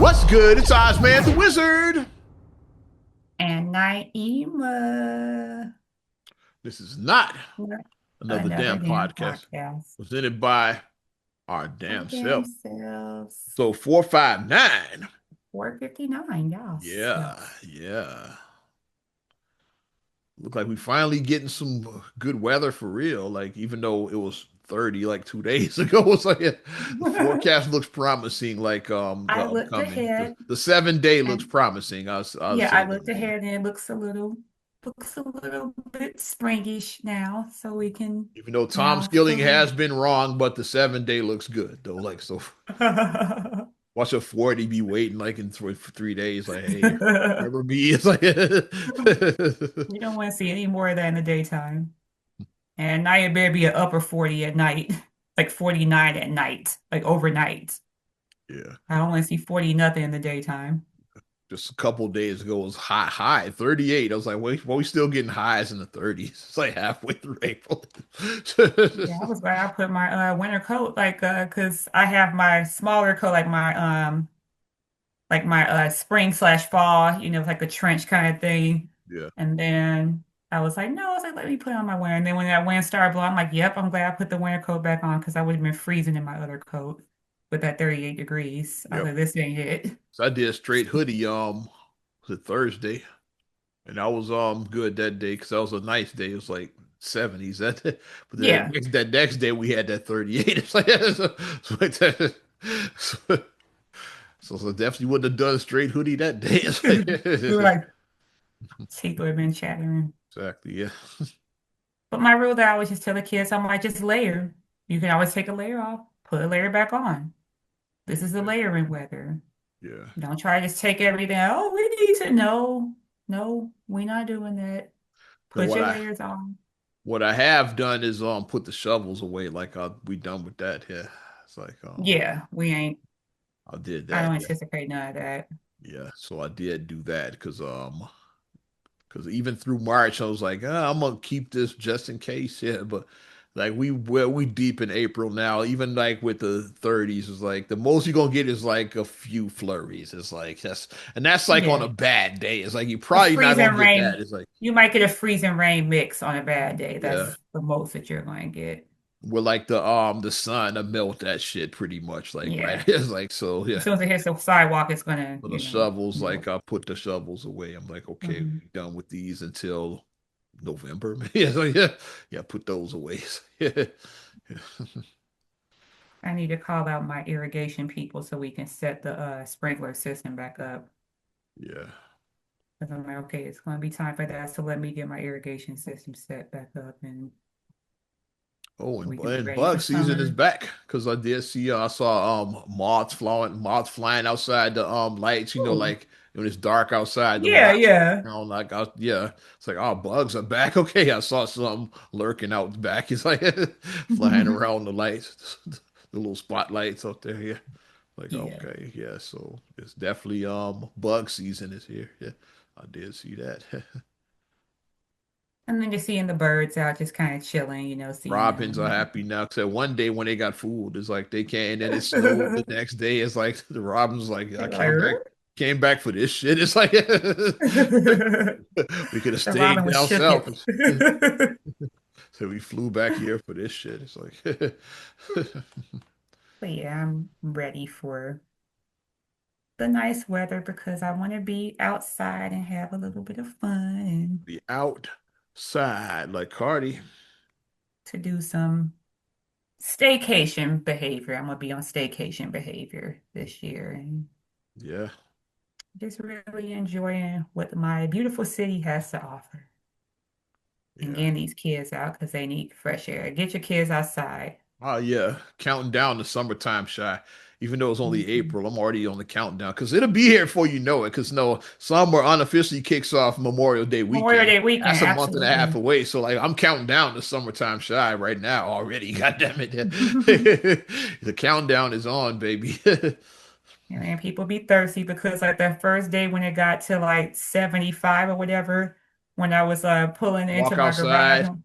What's good? It's Ozman the Wizard. And Naima, This is not another another damn damn podcast podcast. presented by our Our damn damn self. selves. So 459. 4:59. Yes. Yeah, Yes. yeah. Look like we finally getting some good weather for real. Like even though it was 30 like 2 days ago, it's like the forecast looks promising. Like the I looked upcoming ahead the 7 day looks and promising. I'll yeah, say I that. looked ahead and it looks a little bit springish now, so we can Even though Tom now Skilling fully has been wrong, but the 7 day looks good though. Like so watch a 40 be waiting like in for 3 days. Like, hey, remember me? It's like we don't want to see any more of that in the daytime. And now it better be an upper 40 at night, like 49 at night, like overnight. yeah. I don't want to see 40 nothing in the daytime. Just a couple days ago it was high 38. I was like, wait, well, we still getting highs in the 30s. It's like halfway through April. Yeah, I was glad I put my winter coat like because I have my smaller coat like my spring slash fall, like a trench kind of thing. Yeah. And then I was like, no, I was like, let me put on my winter. And then when that wind started blowing, I'm like, yep, I'm glad I put the winter coat back on because I would have been freezing in my other coat with that 38 degrees. I was Yep. like, this ain't it. So I did a straight hoodie was it Thursday? And I was good that day because that was a nice day. It was like 70s. But Yeah. that next day we had that 38. It's like, so, so definitely wouldn't have done a straight hoodie that day. It's We were like, like, people have been chattering. exactly, yeah. But my rule that I always just tell the kids, I'm like, just layer. You can always take a layer off, put a layer back on. This is the Yeah. layering weather. Yeah. Don't try to just take everything. Oh, we need to know. No, we're not doing that. Because Put your layers on. what I have done is put the shovels away. Like we done with that. Yeah. It's like Yeah, we ain't. I did I that. don't Yeah. anticipate none of that. Yeah. So I did do that because even through March I was like, I'm gonna keep this just in case. Yeah. But like we deep in April now. Even like with the 30s, it's like the most you're gonna get is like a few flurries. It's like that's like on Yeah, a bad day. It's like you're a probably not freezing gonna get rain. that. It's like You might get a freezing rain mix on a bad day. yeah. That's the most that you're going to get. With like the sun to melt that shit pretty much like right. Yeah. It's like so As yeah. soon as it hits the sidewalk, it's gonna, For the shovels, like melt. I put the shovels away. I'm like, okay, Mhm. we done with these until November. Yeah, so yeah, yeah, put those away. Yeah, I need to call out my irrigation people so we can set the sprinkler system back up. yeah. Because I'm like, okay, it's going to be time for that. So let me get my irrigation system set back up and Oh, we can be and ready for bug season is summer. back because I did see I saw moths flying outside the lights. Oh, Like when it's dark outside, the yeah, moths. yeah. Like yeah, it's like oh bugs are back. Okay, I saw some lurking out back. It's like flying around the lights, the little spotlights up there. Yeah, like Yeah. okay, yeah. So it's definitely bug season is here. Yeah, I did see that. And then just seeing the birds out, just kind of chilling, seeing Robins are them. happy now. Cause one day when they got food, it's like they can't, and then it snowed. The next day, it's like the robins like I They're like, came back for this shit. It's like "Er?" we could have The robin stayed was down shook south, it. so we flew back here for this shit. It's like But yeah, I'm ready for the nice weather because I want to be outside and have a little bit of fun and the outside, like Cardi. to do some staycation behavior. I'm gonna be on staycation behavior this year and Yeah, just really enjoying what my beautiful city has to offer and yeah. getting these kids out because they need fresh air. Get your kids outside. Oh yeah, counting down the summertime shy. Even though it's only Mhm. April, I'm already on the countdown because it'll be here before you know it. Because no, summer unofficially kicks off Memorial Day Memorial weekend. Day weekend, That's a month and a half absolutely. away. So like I'm counting down the summertime shy right now already. God damn it, the countdown is on, baby. And people be thirsty because like that first day when it got to like 75 or whatever, when I was pulling into Walk my garage, outside.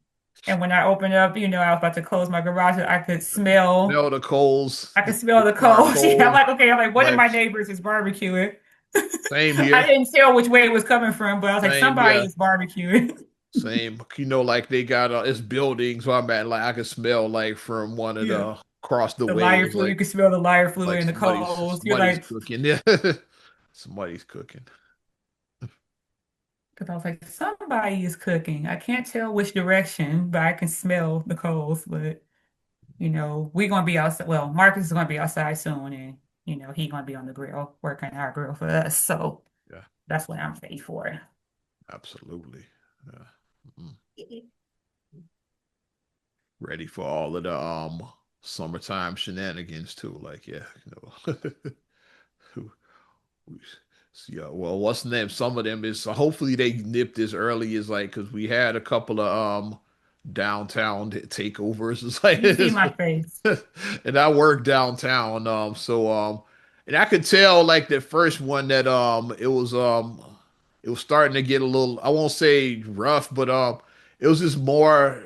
And when I opened up, I was about to close my garage, I could smell, Smell the coals, I could smell the the charred coals. Yeah, I'm coals. like, okay, I'm like, one of Like my neighbors is barbecuing. same I here. didn't tell which way it was coming from, but I was like, Same, somebody yeah. is barbecuing. Same. Like they got it's buildings where I'm at. Like I could smell like from one of Yeah. the across the The way. lighter It's fluid, you can smell the lighter fluid like in the coals. You're somebody's like, cooking. Yeah. Somebody's cooking. because I was like, somebody is cooking. I can't tell which direction, but I can smell the coals. But we're gonna be outside. Well, Marcus is gonna be outside soon, and he's gonna be on the grill, working our grill for us. So Yeah, that's what I'm ready for. absolutely. Yeah. Mm. Ready for all of the summertime shenanigans too. Like, yeah, yeah, well, what's the name? Some of them is so hopefully they nipped as early as like because we had a couple of downtown takeovers. It's like You see my face. and I work downtown, and I could tell like the first one that it was starting to get a little I won't say rough, but it was just more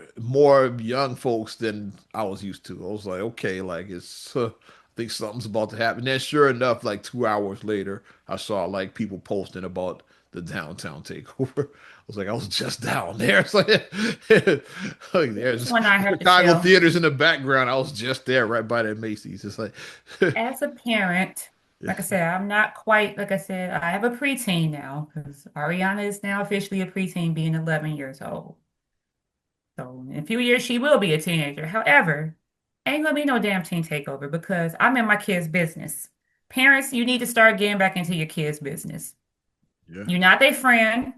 young folks than I was used to. I was like, okay, like it's I think something's about to happen. Then sure enough, like 2 hours later, I saw like people posting about the downtown takeover. I was like, I was just down there. It's like, like This there's one I have to Chicago tell. theaters in the background. I was just there right by that Macy's. It's like, As a parent, yeah, like I said, I'm not quite, like I said, I have a preteen now because Ariana is now officially a preteen, being 11 years old. So in a few years, she will be a teenager. However, ain't gonna be no damn teen takeover because I'm in my kids' business. Parents, you need to start getting back into your kids' business. yeah. You're not their friend.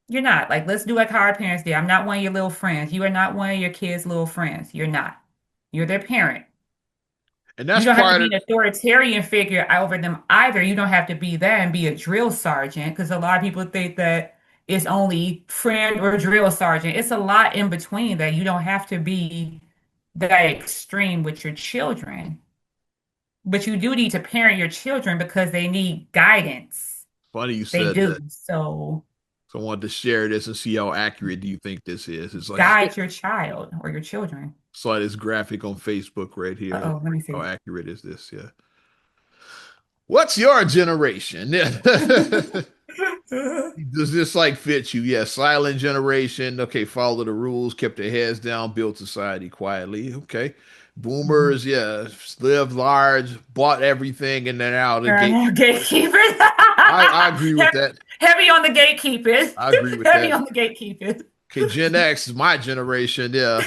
You're not. Like, let's do like how our parents did. I'm not one of your little friends. You are not one of your kids' little friends. You're not. You're their parent. And You that's don't have to part be of an authoritarian figure over them either. You don't have to be that and be a drill sergeant because a lot of people think that it's only friend or drill sergeant. It's a lot in between that. You don't have to be that extreme with your children, but you do need to parent your children because they need guidance. funny you They said do. that. So So I wanted to share this and see how accurate do you think this is. It's like guide your child or your children. saw this graphic on Facebook right here. Uh-oh, let me How see. accurate is this? Yeah. What's your generation? Yeah. Does this like fit you? Yeah, silent generation. Okay, follow the rules, kept their heads down, built society quietly. Okay. Mhm. Boomers, yeah, lived large, bought everything, and then out of the gate. Gatekeepers. I agree with Heavy, that. heavy on the gatekeepers. I agree with Heavy that. on the gatekeepers. Okay, Gen X is my generation. Yeah.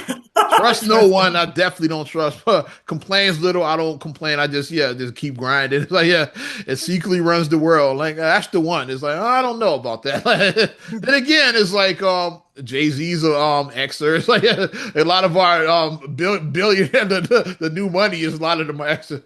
Trust no Trust one. I me. definitely don't trust. Complains little. I don't complain. I just, yeah, just keep grinding. It's like, yeah, it secretly runs the world. Like, that's the one. It's like, oh, I don't know about that. Then again, it's like, Jay-Z's a Xer. It's like a lot of our billion the new money is a lot of them are X. A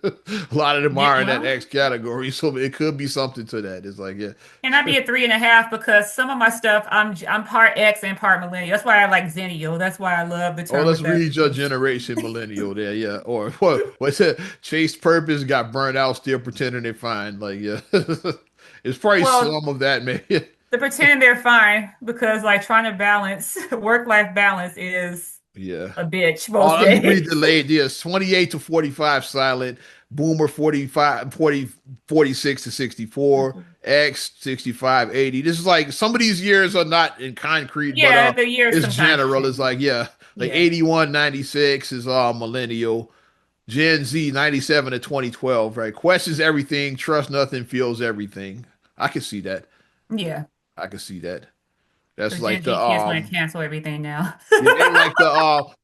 lot of them Yeah, are in that well, X category. So it could be something to that. It's like, yeah. and I'd be a 3.5 because some of my stuff I'm part X and part millennial. That's why I like Zennial. That's why I love the Oh, term let's with that read your because generation millennial there, yeah. Or what's it? Chase purpose, got burned out, still pretending they're fine. Like, yeah. It's probably well, some of that, man. they pretend they're fine because like trying to balance work-life balance is Yeah. a bitch Oh, most let me read the days. late. Yes, 28 to 45 silent. Boomer 45, 40, 46 to 64. X 65, 80. This is like some of these years are not in concrete, but Yeah, the years it's sometimes general. It's change. like, yeah, like Yeah. 81, 96 is millennial. Gen Z 97 to 2012, right? Questions everything, trust nothing, feels everything. I can see that. Yeah. I can see that. So That's like Gen the Z kids want to cancel everything now. yeah, they like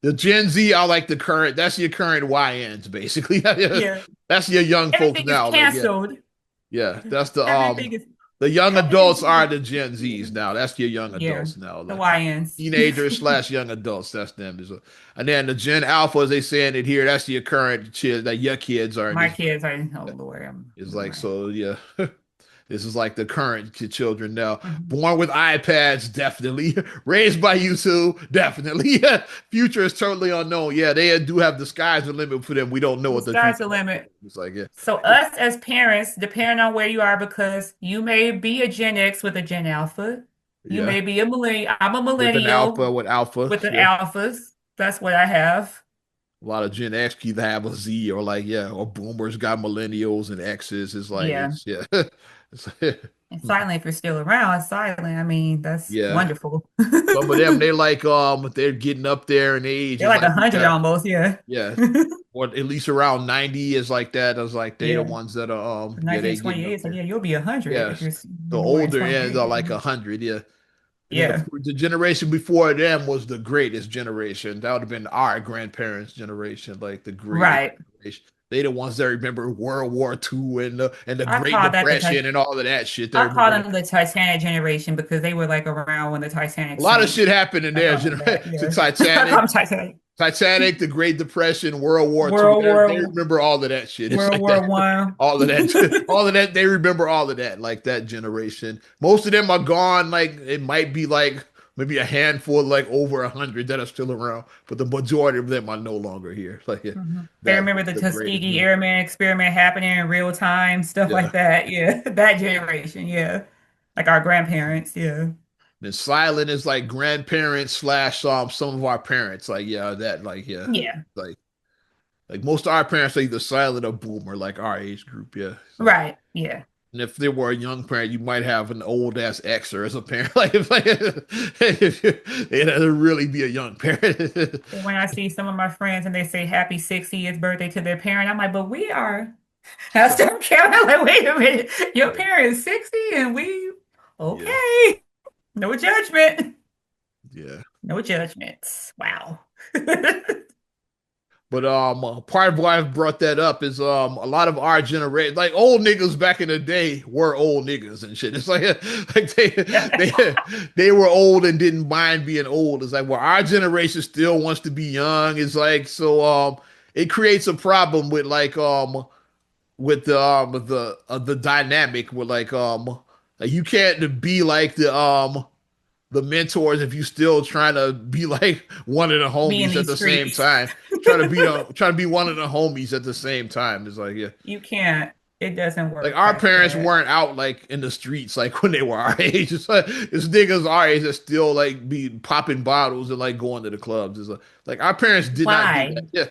the Gen Z are like the current that's your current YNs basically. Yeah. That's your young folks Everything is now. Like, yeah, canceled. yeah. Everything is The young everything adults is are the Gen Zs now. That's your young yeah. adults now. The Like YNs. teenagers slash young adults. That's them. And then the Gen Alpha, as they saying it here, that's your current kids that your kids are in My this. kids are, oh Lord, It's like Lord. so, yeah. This is like the current children now. Mhm. Born with iPads, definitely. Raised by YouTube, definitely. Yeah. Future is totally unknown. Yeah, they do have the sky's the limit for them. We don't know The what the sky's future the holds. limit. It's like, yeah. So us as parents, depending on where you are, because you may be a Gen X with a Gen Alpha. You Yeah. may be a millennial. I'm a With an millennial alpha, with alpha. with the Yeah. alphas. That's what I have. A lot of Gen X either have a Z or like yeah, or boomers got millennials and X's. It's like Yeah. it's yeah, it's, And silent, if you're still around, silent. I mean, that's yeah. wonderful. Some of them they like they're getting up there in age. They're It's like like we 100 got almost, yeah. yeah, or at least around 90 is like that. It's like they the Yeah. ones that are yeah they getting 1928, up it's like, there. yeah, you'll be 100 if Yes, you're the born in older ends 28. are like 100. Yeah. And then Yeah. the generation before them was the greatest generation. That would have been our grandparents' generation, like the greatest Right. generation. They the ones that remember World War II and the I Great call that the Depression and all of that shit. They I call remember that. them the Titanic generation because they were like around when the Titanic A lot of sank. shit happened in I there. call them that, The yeah. I call Titanic, them Titanic. Titanic, the Great Depression, World War II. World They War remember all of that shit. It's World like War that. One. All of that, all of that. They remember all of that, like that generation. Most of them are gone. Like it might be like maybe a handful, like over 100 that are still around, but the majority of them are no longer here. Like Mhm. They that, remember the the greatest. Tuskegee Airman experiment happening in real time, stuff Yeah. like that. Yeah, that generation. Yeah, like our grandparents. Yeah, Then silent is like grandparents slash some of our parents. Like yeah, that like yeah, yeah, like most of our parents are either silent or boomer, like our age group. Yeah. So. right. Yeah. And if they were a young parent, you might have an old ass exer as a parent. If it'd really be a young parent. And when I see some of my friends and they say happy 60th birthday to their parent, I'm like, but we are. I start counting. Like, wait a minute, your Yeah, parent is 60 and we yeah, okay. No judgment. yeah. No judgments. Wow. But part of why I brought that up is a lot of our generation, like old niggas back in the day, were old niggas and shit. It's like like they were old and didn't mind being old. It's like well, our generation still wants to be young. It's like so it creates a problem with the dynamic with like you can't be like the mentors if you still trying to be like one of the Be in homies at these the same streets. time. Trying to be one of the homies at the same time. It's like yeah. You can't. It doesn't Like work our like parents that. weren't out like in the streets like when they were our age. It's niggas our age that still like be popping bottles and like going to the clubs. Like our parents did not do that. Why? Yeah.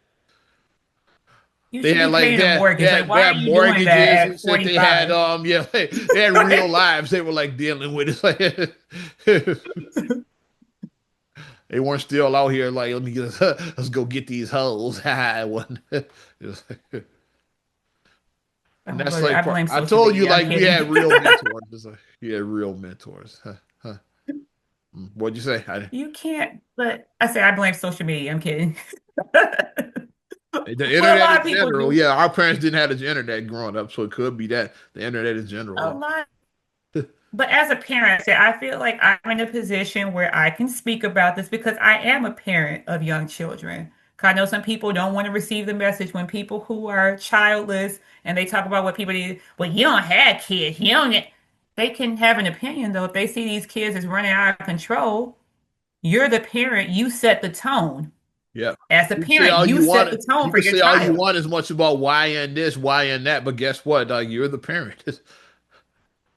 You They should had be like paying a mortgage. Like, they why are had you doing that mortgages and at shit. They had 45? yeah they had real lives they were like dealing with. It's like they weren't still out here like let's go get these hoes. It wasn't. It was and that's I like blame I social told you media. I'm like we had kidding. real mentors. It's like, we had real mentors. Huh, huh. What'd you say? You can't, but I say I blame social media. I'm kidding. The But a internet lot in of people general. do. Yeah, our parents didn't have the internet growing up, so it could be that the internet in general. A lot. But as a parent, I feel like I'm in a position where I can speak about this because I am a parent of young children. 'Cause I know some people don't want to receive the message when people who are childless and they talk about what people do. Well, you don't have kids. You don't get. They can have an opinion though. If they see these kids is running out of control, you're the parent. You set the tone. Yeah. As a You can say parent, all you you set want. the tone You for can your say all you child. want as much about why and this, why and that, but guess what? You're the parent.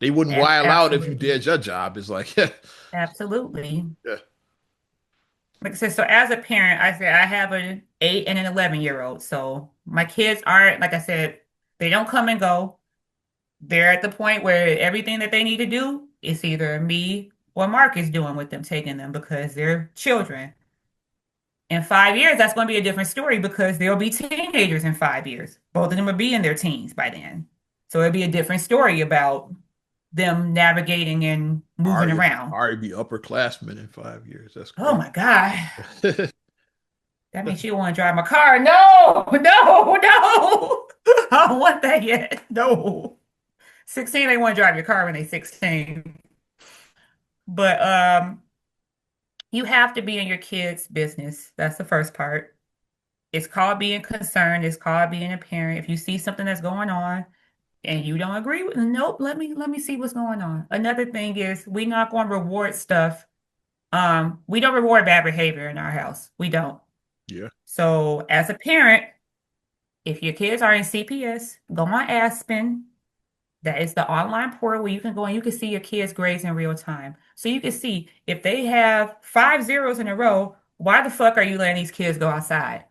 They wouldn't wild out if you Absolutely. did your job. It's like, yeah, Absolutely. yeah, Like I said, so as a parent, I said I have an 8 and an 11-year-old. So my kids aren't, like I said, they don't come and go. They're at the point where everything that they need to do is either me or Mark is doing with them, taking them because they're children. In 5 years, that's going to be a different story because they'll be teenagers in 5 years. Both of them will be in their teens by then. So it'll be a different story about them navigating and moving already, around. already be upperclassmen in 5 years. That's Oh crazy. my God. That means she don't want to drive my car. No, no, no. I don't want that yet. No. 16, they want to drive your car when they're 16. But you have to be in your kids' business. That's the first part. It's called being concerned. It's called being a parent. If you see something that's going on and you don't agree with, nope, let me see what's going on. Another thing is we're not going to reward stuff. We don't reward bad behavior in our house. We don't. Yeah, So as a parent, if your kids are in CPS, go on Aspen. That is the online portal where you can go and you can see your kids' grades in real time. So you can see if they have 5 zeros in a row, why the fuck are you letting these kids go outside?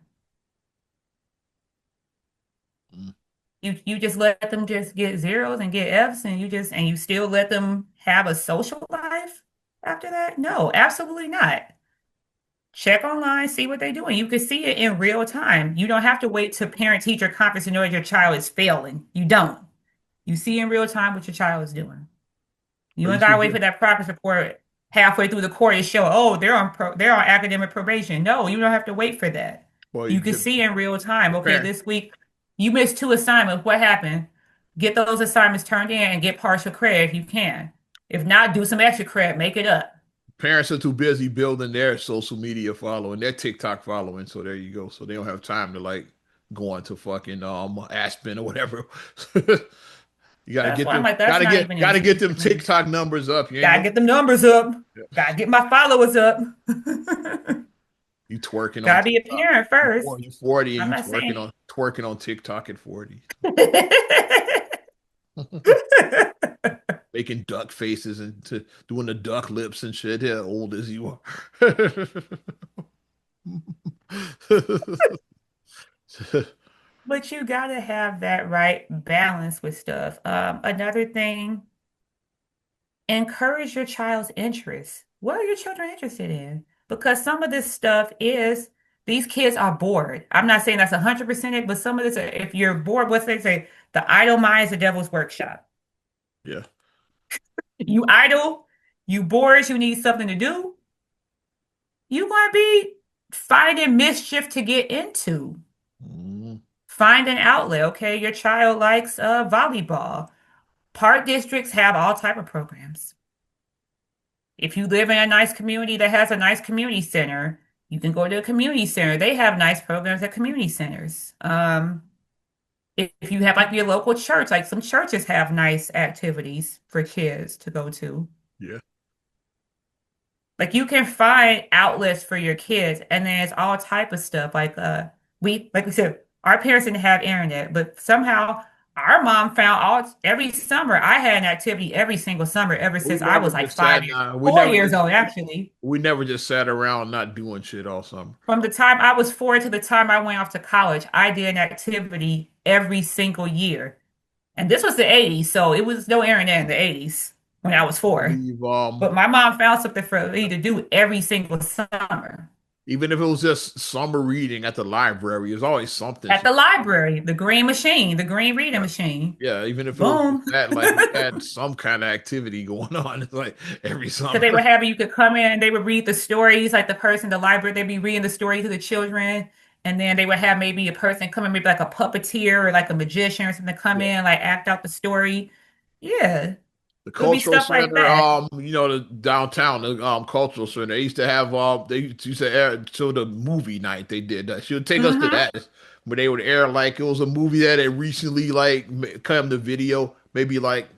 Mm. You just let them just get zeros and get Fs and you still let them have a social life after that? No, absolutely not. Check online, see what they're doing. You can see it in real time. You don't have to wait to parent teacher conference to know that your child is failing. You don't. You see in real time what your child is doing. Or You you ain't gotta should wait for get, that progress report halfway through the course to show, oh, they're on academic probation. No, you don't have to wait for that. or you You can get see in real time, okay, parent this week you missed two assignments. What happened? Get those assignments turned in and get partial credit if you can. If not, do some extra credit, make it up. parents are too busy building their social media following, their TikTok following. So there you go. So they don't have time to like go into fucking Aspen or whatever. You gotta That's get why I'm them, like, that's not even gotta get engaging them me. TikTok numbers up. You ain't Gotta no get them numbers up. Gotta get my followers up. you twerking on Gotta be a TikTok. parent first. You 40 and I'm you not saying. twerking on TikTok at 40. Making duck faces and doing the duck lips and shit. Yeah, old as you are. But you gotta have that right balance with stuff. Another thing, encourage your child's interests. What are your children interested in? Because some of this stuff is these kids are bored. I'm not saying that's 100% it, but some of this, if you're bored, what's they say? The idle mind is the devil's workshop. Yeah. You idle, you bored, you need something to do. You want to be finding mischief to get into. Mm, Find an outlet. Okay, your child likes volleyball. Park districts have all type of programs. If you live in a nice community that has a nice community center, you can go to a community center. They have nice programs at community centers. If you have like your local church, like some churches have nice activities for kids to go to. yeah. Like you can find outlets for your kids, and then it's all type of stuff. Like we said, our parents didn't have internet, but somehow our mom found all every summer. I had an activity every single summer ever We since I never was like just sat 5 years, down. 4 years old, actually. We never just sat around not doing shit all summer. From the time I was 4 to the time I went off to college, I did an activity every single year. And this was the 80s, so it was no internet in the 80s when I was I 4. believe But my mom found something for me to do every single summer. even if it was just summer reading at the library, there's always something At she the library, the green machine, the green reading yeah. machine. Yeah, even if it was Boom. just that, like we had some kind of activity going on. It's like every Because they summer. would have you could come in and they would read the stories, like the person, the library, they'd be reading the story to the children. And then they would have maybe a person come in, maybe like a puppeteer or like a magician or something come Yeah. in, like act out the story. Yeah, The it would be cultural stuff like center, that. the downtown, the cultural center. They used to have they used to air so the movie night they did that. She would take us to Hmm. that where they would air like it was a movie that had recently like come to video, maybe like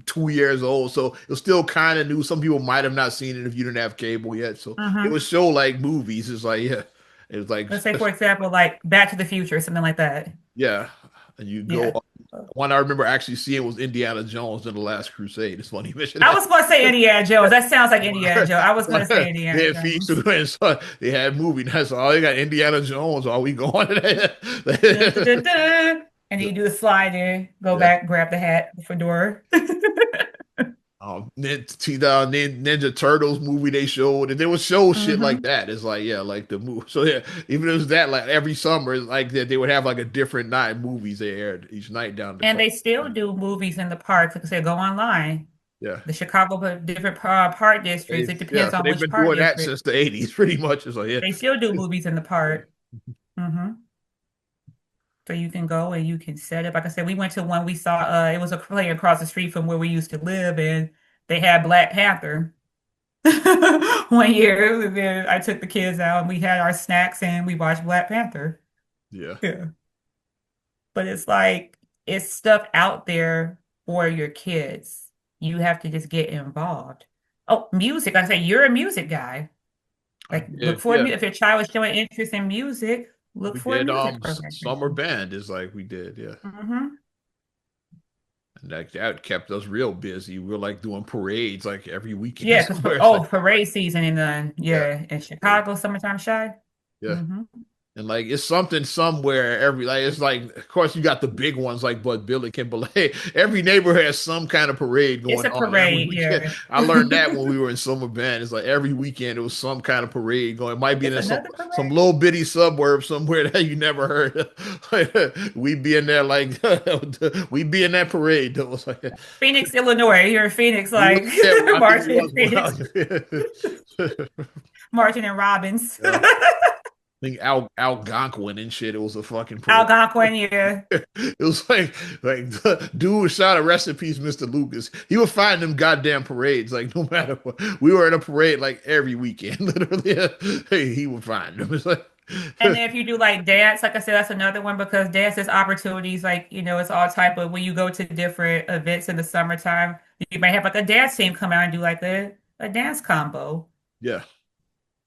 2 years old. So it was still kind of new. Some people might have not seen it if you didn't have cable yet. So it would Hmm. show like movies. It's like yeah, it was like Let's say, for example, like Back to the Future, something like that. yeah, and you go. Yeah. One I remember actually seeing was Indiana Jones in the Last Crusade. It's funny you mentioned I that. was going to say Indiana Jones. That sounds like Indiana Jones. I was going to say Indiana Then feast Jones. and so they had movie. That's all they got. Indiana Jones. Are we going to Dun, dun, that? dun, dun. And then you do the slide in, go Yeah. back, grab the hat, the fedora. Ninja Turtles movie they showed, and they would show shit like Hmm. that. It's like yeah, like the movie. So yeah, even if it was that, like every summer, it's like that they would have like a different night movies they aired each night down the And clock. they still do movies in the parks. Like I said, go online. Yeah, The Chicago different park districts. It yeah. depends So on they've which been park doing that district. since the '80s, pretty much. It's like yeah, They still do movies in the yeah, park. Hmm. So you can go and you can set up. Like I said, we went to one we saw. It was a play across the street from where we used to live, and they had Black Panther. 1 year, and then I took the kids out and we had our snacks and we watched Black Panther. yeah. Yeah. But it's like it's stuff out there for your kids. You have to just get involved. Oh, music. Like I say, you're a music guy. I Like look did. for Yeah, if your child is showing interest in music, look we for a did. music program for Summer them. band is like we did. Yeah. Hmm. And that kept us real busy. We were like doing parades like every weekend Yeah, because somewhere. It's like, oh, parade season in yeah, yeah, in yeah, Chicago, summertime shy. yeah. Hmm. And like it's something somewhere every like it's like of course you got the big ones like Bud Billy Kim, but like every neighborhood has some kind of parade It's going a on every parade, weekend. yeah. I learned that when we were in summer band. It's like every weekend it was some kind of parade going. It might be It's in another some parade. little bitty suburb somewhere that you never heard of. We'd be in there like we'd be in that parade. That was like Phoenix, Illinois. You're in Phoenix, we like was yeah, I think we marching in was Phoenix, wow. marching in Robbins. Yeah. I think Algonquin and shit. It was a fucking parade. Algonquin, yeah. It was like the dude shot a rest in peace, Mr. Lucas. He would find them goddamn parades, like no matter what. We were in a parade like every weekend, literally. Hey, he would find them. It's like And then if you do like dance, like I said, that's another one because dance is opportunities. Like, it's all type of when you go to different events in the summertime, you may have like a dance team come out and do like a dance combo. yeah.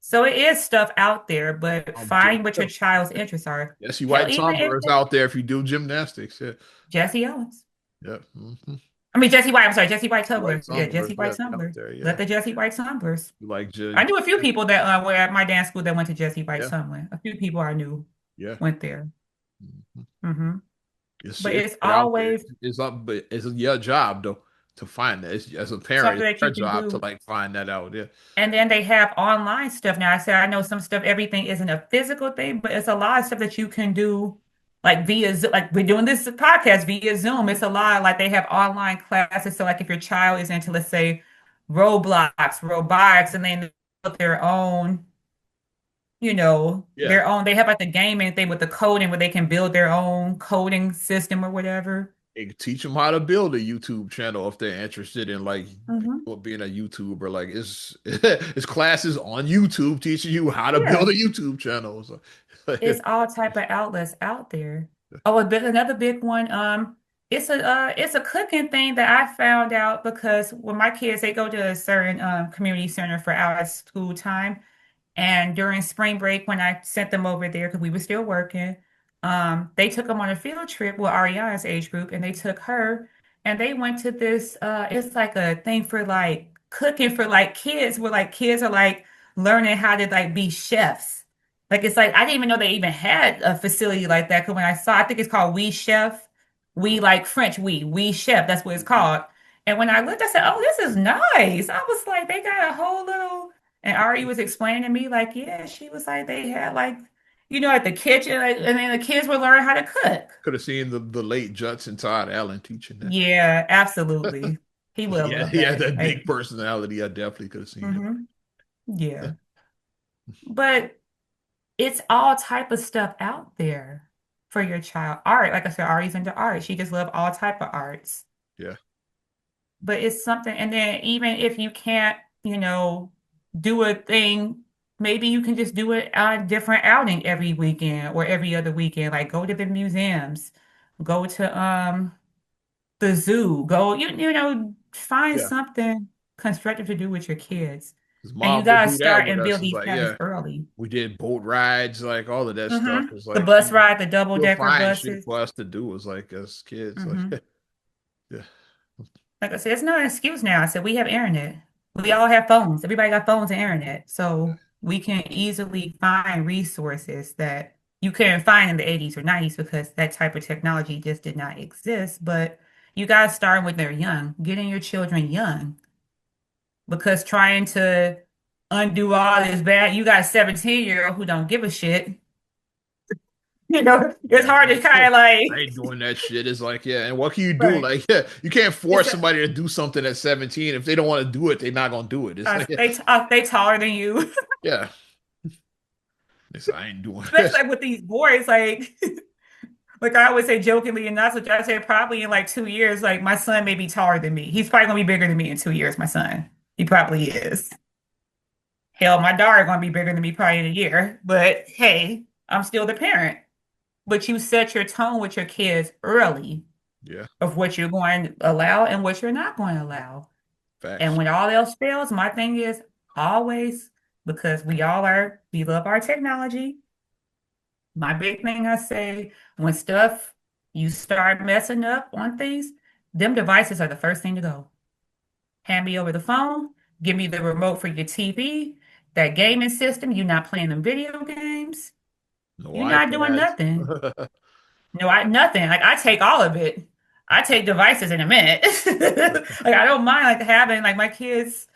So it is stuff out there, but Yeah. find what your child's interests are. Jesse Hell, White even if Tumblr is out there if you do gymnastics. Yeah. Jesse Owens. Yeah. Hmm. I mean Jesse White, I'm sorry, Jesse White White Tumblr. Yeah, Tumblr. Jesse White Yeah, they out Tumblr. there. Yeah. Let the Jesse White Tumblers. Like I knew a few people that were at my dance school that went to Jesse White yeah. Tumblr. A few people I knew Yeah. went there. Mhm. Hmm. It's But it's it's out there. always It's up, but it's your job though to find that. It's, as a parent, something it's that your you can job to do. like find that out. Yeah, And then they have online stuff now. I said I know some stuff, everything isn't a physical thing, but it's a lot of stuff that you can do like via like we're doing this podcast via Zoom. It's a lot like they have online classes. So like if your child is into, let's say, Roblox, robotics, and then they build their own, yeah. they have like the gaming thing with the coding where they can build their own coding system or whatever. They teach them how to build a YouTube channel if they're interested in like Hmm. being a YouTuber. Like it's classes on YouTube teaching you how to build Yeah. a YouTube channel. So, It's all type of outlets out there. Oh, another big one. It's a cooking thing that I found out because when my kids they go to a certain community center for out of school time, and during spring break, when I sent them over there, because we were still working, they took them on a field trip with Ariana's age group, and they took her, and they went to this, it's like a thing for like cooking for like kids, where like kids are like learning how to like be chefs. Like it's like I didn't even know they even had a facility like that. Because when I saw, I think it's called We Chef, We like French We Chef. That's what it's called. And when I looked, I said, "Oh, this is nice." I was like, "They got a whole little." And Ari was explaining to me, like, yeah, she was like, they had like, at the kitchen, like, and then the kids would learn how to cook. could have seen the late Judson Todd Allen teaching that. Yeah, absolutely. He would have Yeah, loved he had that. that big Like, personality. I definitely could have seen him. hmm, yeah. But it's all type of stuff out there for your child. Art, like I said, Ari's into art. She just love all type of arts. Yeah, But it's something, and then even if you can't, do a thing, maybe you can just do it on a different outing every weekend or every other weekend. Like go to the museums, go to the zoo, go, find yeah. something constructive to do with your kids. His And you mom would gotta do that start with and us. build It's these like, habits yeah, early. we did boat rides, like all of that stuff. Hmm. It's The like bus ride, the double you'll decker find shit buses. for us to do. It's like as kids, like Hmm. yeah, Like I said, it's not an excuse now. I said we have internet. We all have phones. Everybody got phones and internet. So we can easily find resources that you couldn't find in the 80s or 90s because that type of technology just did not exist. But you guys start when they're young, getting your children young because trying to undo all this bad, you got a 17-year-old who don't give a shit. It's yeah. hard to kind of I like, ain't doing that shit. It's like, yeah, and what can you do? right. Like, yeah, you can't It's force somebody to do something at 17. If they don't want to do it, they're not gonna do it. It's like, yeah, they taller than you. yeah. It's, I ain't doing Especially this. like with these boys, like like I always say jokingly, and that's what I say probably in like 2 years, like my son may be taller than me. He's probably gonna be bigger than me in 2 years, my son. He probably is. Hell, my daughter gonna be bigger than me probably in a year. But hey, I'm still the parent. But you set your tone with your kids early Yeah, of what you're going to allow and what you're not going to allow. And facts. when all else fails, my thing is always, because we love our technology. My big thing I say, when stuff you start messing up on things, them devices are the first thing to go. Hand me over the phone, give me the remote for your TV, that gaming system. You're not playing them video games. No You're not doing iPads. nothing. No, I nothing. Like I take all of it. I take devices in a minute. Like I don't mind like having like my kids,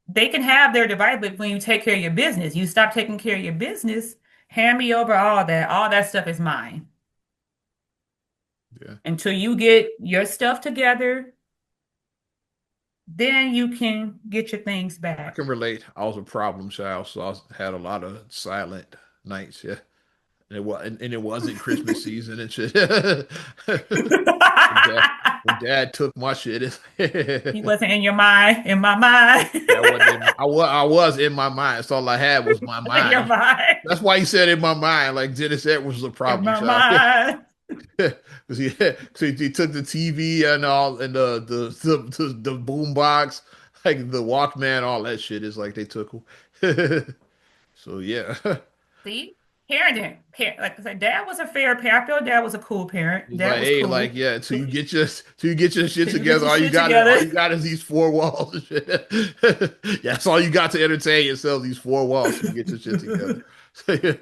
they can have their device, but when you take care of your business, you stop taking care of your business, hand me over all that. All that stuff is mine. Yeah. Until you get your stuff together, then you can get your things I back. can relate. I was a problem child, so had a lot of silent nights. Yeah, and it wasn't Christmas season and shit. when dad when dad took my shit, He wasn't in your mind, in my mind, that wasn't in my. I was in my mind. That's all I had was my in your mind. mind, That's why he said in my mind, like Dennis Edwards was a in problem my child. mind. Because he took the TV and all and the boom box, like the Walkman, all that shit is like they took. So yeah. See, parenting, like I said, dad was a fair parent. I feel dad was a cool parent. He's Dad like, was hey, like, cool. yeah, till you get your shit Till you get together, your shit all together. you got is these four walls and shit. Yeah, that's all you got to entertain yourself, these four walls, so you get your shit together. So, yeah,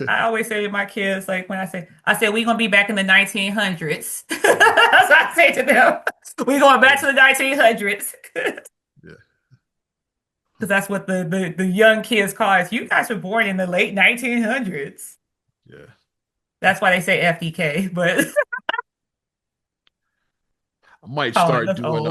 I always say to my kids, like when I say we're gonna be back in the 1900s. That's yeah, what I say to them. We're going back yeah, to the 1900s. yeah, Because that's what the young kids call us. You guys were born in the late 1900s. yeah. That's why they say FDK, but calling us old.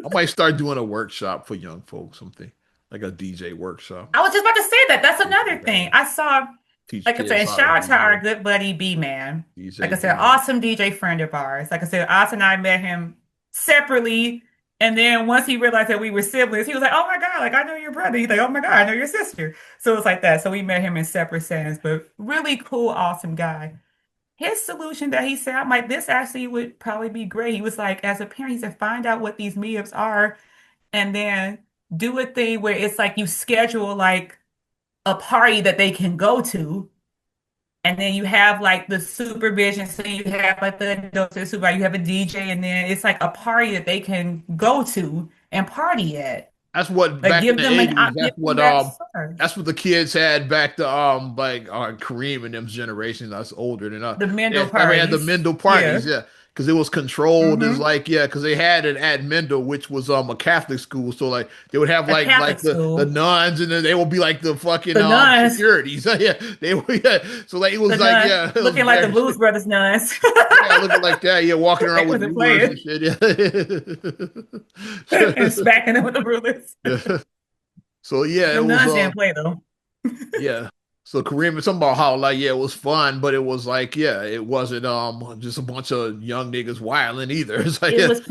I might start doing a workshop for young folks, something like a DJ workshop. I was just about to say that. That's Teach another thing. them, I saw, teach like I said, kids how to shout out to our DJ, good buddy B Man. Like I DJ said, B-Man. awesome DJ friend of ours. Like I said, us and I met him separately. And then once he realized that we were siblings, he was like, oh my God, like I know your brother. He's like, oh my God, I know your sister. So it's like that. So we met him in separate settings, but really cool, awesome guy. His solution that he said, I'm like, this actually would probably be great. He was like, as a parent, he said, find out what these meetups are and then do a thing where it's like you schedule like a party that they can go to. And then you have like the supervision. So you have like the adult supervisor, you have a DJ, and then it's like a party that they can go to and party at. That's what Like back in the '80s. give them that surge. That's what the kids had back to like Kareem and them's generation. That's older than us. The Yeah, Mendel I mean, had the parties. Mendel Yeah. parties. Yeah, because it was controlled. Is Hmm. like yeah, because they had it at Mendel, which was a Catholic school. So like they would have A like Catholic the school. nuns, and then they would be like the fucking The nuns. securities. Yeah, they were. Yeah. So like it The was like nuns yeah, it was looking like the very Blues Brothers nuns. yeah, looking like that. Yeah, walking They around with wasn't rulers playing and shit. and Yeah. smacking them with the rulers. Yeah. So yeah, it Them was nuns didn't play though. yeah. So Kareem was talking about how like yeah, it was fun, but it was like yeah, it wasn't just a bunch of young niggas wilding either. It's like It yeah, was it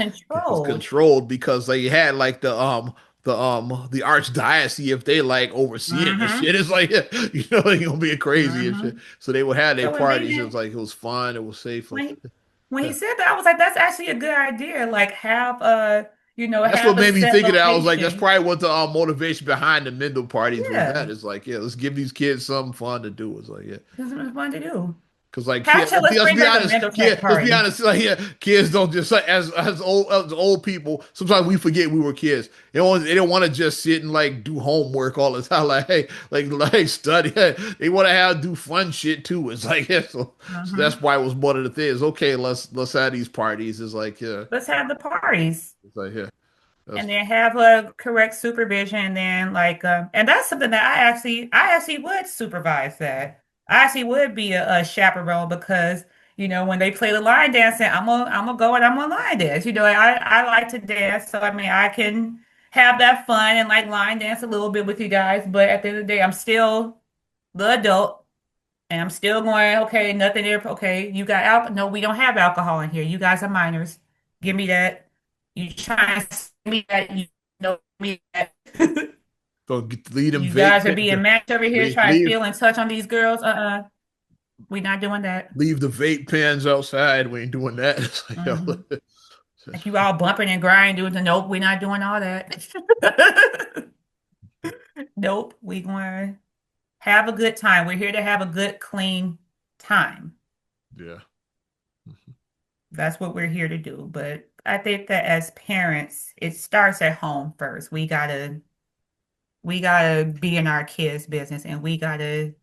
was controlled. controlled because they had like the archdiocese if they like overseeing this Hmm. shit. It's like yeah, they gonna be crazy and shit. Hmm. So they would have their So when parties. It was like it was fun. It was safe. Like when he said that, I was like, that's actually a good idea. Like have a that's what have a made me set think of that. I was like, that's location. probably what the motivation behind the Mendel parties was. That Yeah, is like, yeah, let's give these kids something fun to do. It's like, yeah, this is fun to do. because like, kid, Actually, let's let's bring be back a honest, Mendel kid, let's be party. honest. Like, yeah, kids don't just like as old people. Sometimes we forget we were kids. They don't want to just sit and like do homework all the time. Like, hey, like study. They want to have do fun shit too. It's like, yeah, so that's Hmm. why it was one of the things. Okay, let's have these parties. It's like, yeah, Let's have the parties. it's like, yeah, that's And then have a correct supervision and then and that's something that I actually would supervise that. I actually would be a chaperone because when they play the line dancing, I'm gonna go and I'm gonna line dance. I like to dance, so I mean I can have that fun and like line dance a little bit with you guys, but at the end of the day I'm still the adult and I'm still going, okay, nothing there. Okay, you got alcohol. No, we don't have alcohol in here. You guys are minors. Give me that. You trying to sell me that. You know me that. so lead them You vape guys are being pen. matched over here Leave, trying to leave feel and touch on these girls. We not doing that. leave the vape pens outside. We ain't doing that. It's like, Hmm. yo, Like you all bumping and grinding, doing the nope, we're not doing all that. Nope, we going to have a good time. We're here to have a good, clean time. yeah. That's what we're here to do. But I think that as parents, it starts at home first. We gotta be in our kids' business and we gotta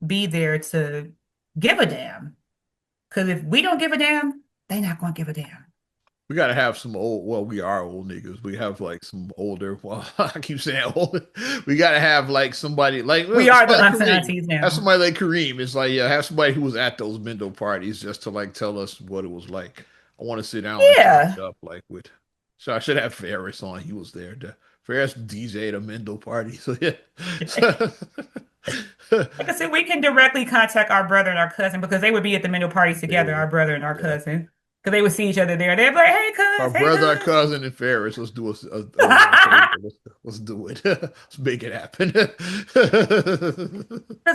be there to give a damn. Because if we don't give a damn, they not gonna give a damn. We gotta have some old. Well, we are old niggas. We have like some older. Well, I keep saying old. We gotta have like somebody like We are the somebody like aunts and Kareem. aunties Have now. somebody like Kareem. It's like yeah, have somebody who was at those Mendo parties just to like tell us what it was like. I want to sit down and catch Yeah. up like with. So I should have Ferris on. He was there. Ferris DJ at a Mendo party. So yeah. Like I said, we can directly contact our brother and our cousin because they would be at the middle parties together, Yeah. our brother and our Yeah. cousin. Because they would see each other there. They'd be like, hey, Our cuz, hey, brother, our cuz. cousin, and Ferris. Let's do a little favor. Let's do it. Let's make it happen. Because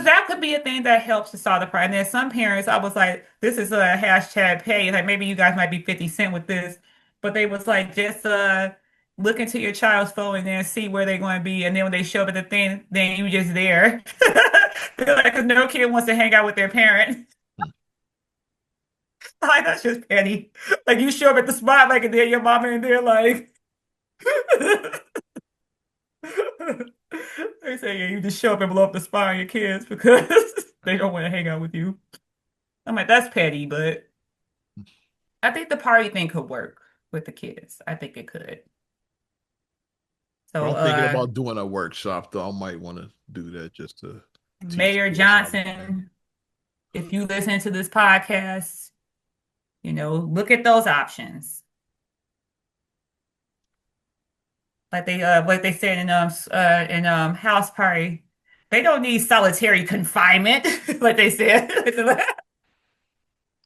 that could be a thing that helps to solve the problem. And then some parents, I was like, this is a hashtag pay. Like maybe you guys might be 50 Cent with this, but they was like, just look into your child's phone and then see where they're going to be. And then when they show up at the thing, then you just there. They're like, 'cause no kid wants to hang out with their parent. Like, that's just petty. Like you show up at the spot, like, and then your mama in there, like, they say, yeah, you just show up and blow up the spot on your kids because they don't want to hang out with you. I'm like, that's petty, but I think the party thing could work with the kids. I think it could. So, I'm thinking about doing a workshop, though. I might want to do that just to teach Mayor kids how to plan. Johnson, if you listen to this podcast, look at those options. Like they said in House Party, they don't need solitary confinement, like they said.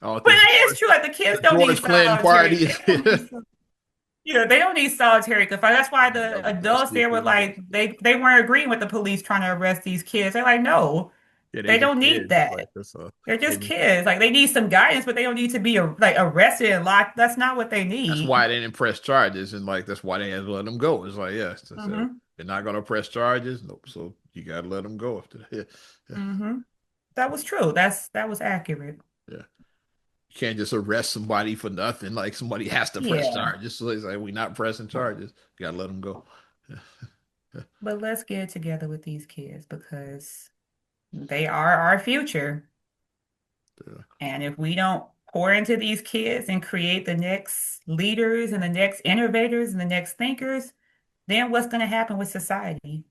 Oh, But it is true. Like the kids the don't need George Clinton solitary. party. They don't need. Yeah, they don't need solitary confinement. That's why That the was that's adults there were stupid. like they weren't agreeing with the police trying to arrest these kids. They're like, no, Yeah, they they just don't need kids. Like that. that's They're they just just kids. Like they need some guidance, but they don't need to be like arrested and locked. That's not what they that's need. why they didn't press charges, and like that's why they had to let them go. It's like yes, Hmm. they're not gonna press charges. Nope. So you gotta let them go after that. Yeah. Hmm. That was true. That was accurate. Yeah. You can't just arrest somebody for nothing. Like somebody has to press Yeah, charges. So it's like we're not pressing charges. You gotta let them go. but let's get it together with these kids because they are our future. Yeah. And if we don't pour into these kids and create the next leaders and the next innovators and the next thinkers, then what's going to happen with society?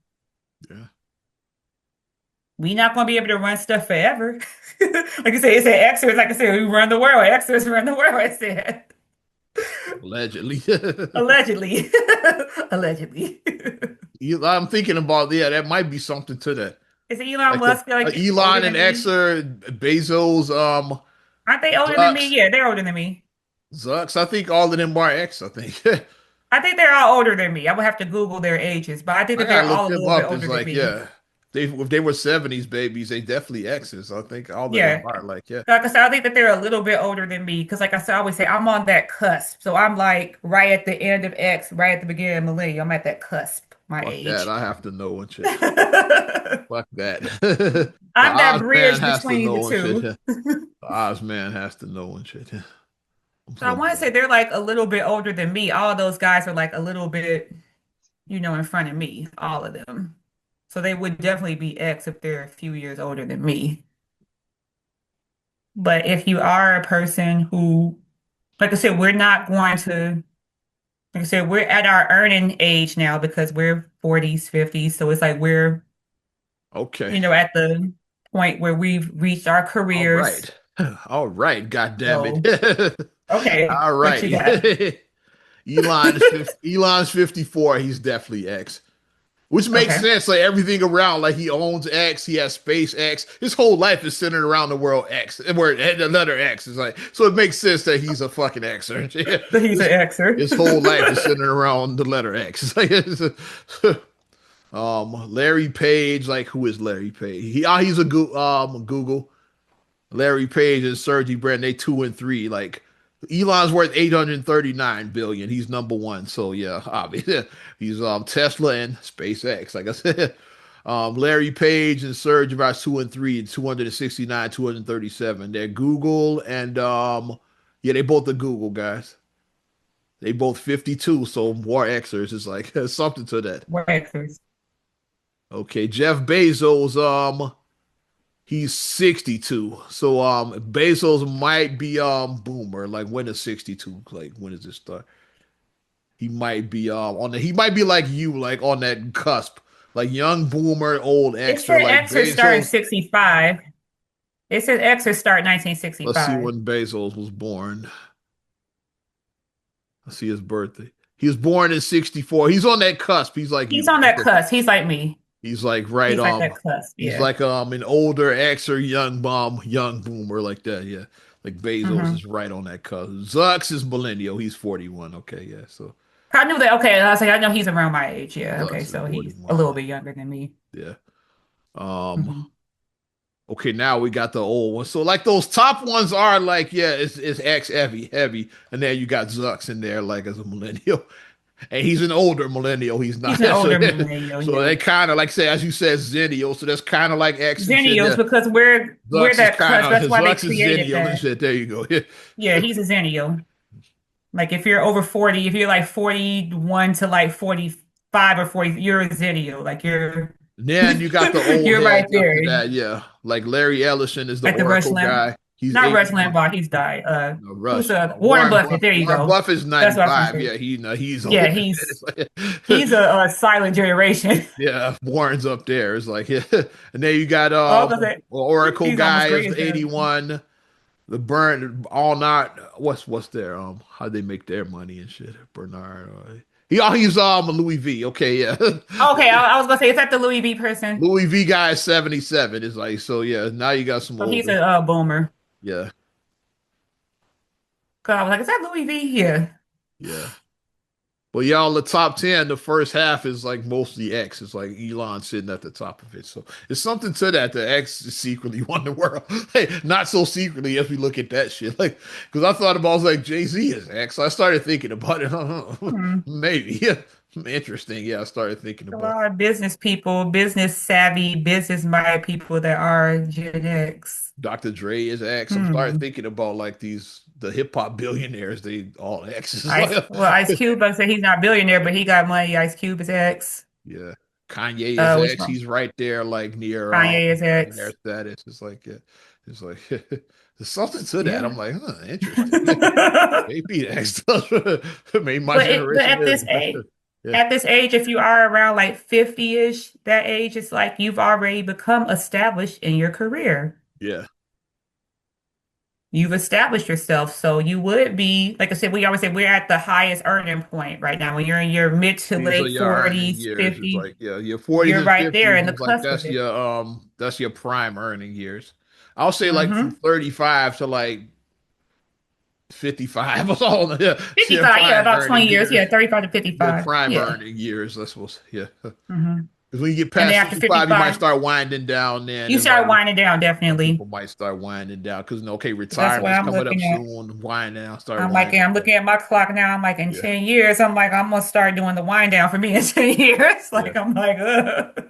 Yeah. We're not going to be able to run stuff forever. Like I said, it's an extras. Like I said, we run the world. Extras run the world. I said, Allegedly. allegedly, allegedly. I'm thinking about yeah, that might be something to that. Is Elon Like the Musk like older Elon and than me? Xer, Bezos, Aren't they older than me? Zucks, Yeah, they're older than me. Zucks. I think all of them are X. I think I think they're all older than me. I would have to Google their ages, but I think I that they're gotta look all a them little bit up. It's older than like me. yeah, they if they were '70s babies, they definitely X's. I think all of them Yeah. are like yeah. Like I said, I think that they're a little bit older than me because, like I said, I always say I'm on that cusp. So I'm like right at the end of X, right at the beginning of millennium. I'm at that cusp, my Fuck that. age. I have to know and shit. I'm Fuck that. The that Oz man bridge has to between the know and shit. two. The Oz man has to know and shit. I'm So I so want to say bored. they're like a little bit older than me. All of those guys are like a little bit, in front of me, all of them. So they would definitely be X if they're a few years older than me. But if you are a person who, like I said, we're not going to. Like I said, we're at our earning age now because we're 40s, 50s. So it's like we're, Okay. at the point where we've reached our All careers. right. All right. God damn it. So, okay, All what you right. got? Elon's 54. He's definitely X. Which makes Okay. sense. Like everything around, like he owns X, he has SpaceX. His whole life is centered around the world X, where the letter X is like. So it makes sense that he's a fucking Xer. So he's an his, Xer. his whole life is centered around the letter X. Larry Page, like who is Larry Page? He's a Google. Larry Page and Sergey Brin, they two and three. Like Elon's worth 839 billion. He's number one. So yeah, obviously he's Tesla and SpaceX. Like I said, Larry Page and Serge about two and three, 269, 237. They're Google and yeah, they both are Google guys. They both 52, so more Xers is like something to that. Waxers. Okay, Jeff Bezos, he's 62. So Bezos might be boomer. Like when is 62? Like when does this start? He might be on the he might be like you, like on that cusp. Like young boomer, old It Xer, said like Xers start in Bezos. 65. It said Xers start Let's see 1965. when Bezos was born. Let's see his birthday. He was born in 64. He's on that cusp. He's like He's you. on that cusp. He's like me. He's like right He's like that cusp. he's Yeah. like an older X or young bomb, young boomer like that, yeah. Like Bezos Hmm. is right on that cusp. Zucks is millennial, he's 41. Okay, yeah. So I knew that. Okay, I was like, I know he's around my age. Yeah. Okay, Zucks is so he's a 41. little bit younger than me. Yeah. Um Hmm. okay, now we got the old ones. So like those top ones are like, yeah, it's X heavy. And then you got Zucks in there like as a millennial. And he's an older millennial. He's He's not an so older millennial. so Yeah. they kind of like say as you said Zennial. So that's kind of like X and shit. Zennials Yeah. because we're Zux is that kind cusp. of That's his why they Zux is created Zennial and that. shit. There you go. Yeah, he's a Zennial. Like if you're over 40, if you're like 41 to like 45 or 40, you're a Zennial. Like you're Then you got the old you're right heads after there. that. Yeah, like Larry Ellison is the Like the Rush Oracle Limb, guy. He's not Rush 81. Limbaugh, he's died. No, Who's Rush. Warren Buffett? There you Warren go. Buffett is That's what I was 95. gonna Yeah, say. he's Yeah, old. he's a silent generation. Yeah, Warren's up there. It's like, yeah. And then you got Oh, I was gonna say Oracle he's almost guy great is as him. 81. The burn all not what's their how they make their money and shit. Bernard. He's Louis V. Okay, yeah. Okay, I was gonna say, is that the Louis V person? Louis V guy is 77. It's like so yeah, now you got some So he's older. a boomer. Yeah, 'Cause I was like, is that Louis V? Yeah. yeah. But y'all, the top 10, the first half is like mostly X. It's like Elon sitting at the top of it. So it's something to that. The X is secretly won the world. Hey, not so secretly if we look at that shit. Like, because I thought about, I was like, Jay-Z is X. I started thinking about it. Hmm. Maybe. Yeah. Interesting. Yeah, I started thinking A about lot of business people, business savvy, business minded people that are Gen X. Dr. Dre is X. I'm starting Hmm. thinking about like the hip hop billionaires. They all X. It's like, Ice Cube, I said he's not a billionaire, but he got money. Ice Cube is X. yeah. Kanye is Which X. one? He's right there, like near Kanye is their X. status. It's like yeah, it's like there's something to that. I'm Yeah. like, huh, interesting. Maybe X does. Maybe my But generation at is. this age, Yeah, at this age, if you are around like 50-ish, that age, it's like you've already become established in your career. yeah. You've established yourself. So you would be, like I said, we always say we're at the highest earning point right now. When you're in your mid to These are late your earning 40s, years. It's 50s, like yeah, your 40s you're and right there 50s in the is like cusp of it. that's your prime earning years. I'll say like from Mm-hmm. 35 to like 55 or all. Yeah, it's your 55, yeah, prime about 20 earning years. Yeah, years. 35 to Your 55. prime Yeah. earning years. That's supposed yeah. Mm-hmm. Because when you get And then past after 55, you might 55, start winding down then. you It's like start winding down, some definitely. people might start winding down because, okay, That's what retirement's I'm coming up looking at. soon. Wind down, start I'm like, winding I'm down. looking at my clock now. I'm like, in Yeah, 10 years, I'm like, I'm gonna start doing the wind down for me in 10 years. yeah. Like, I'm like, ugh.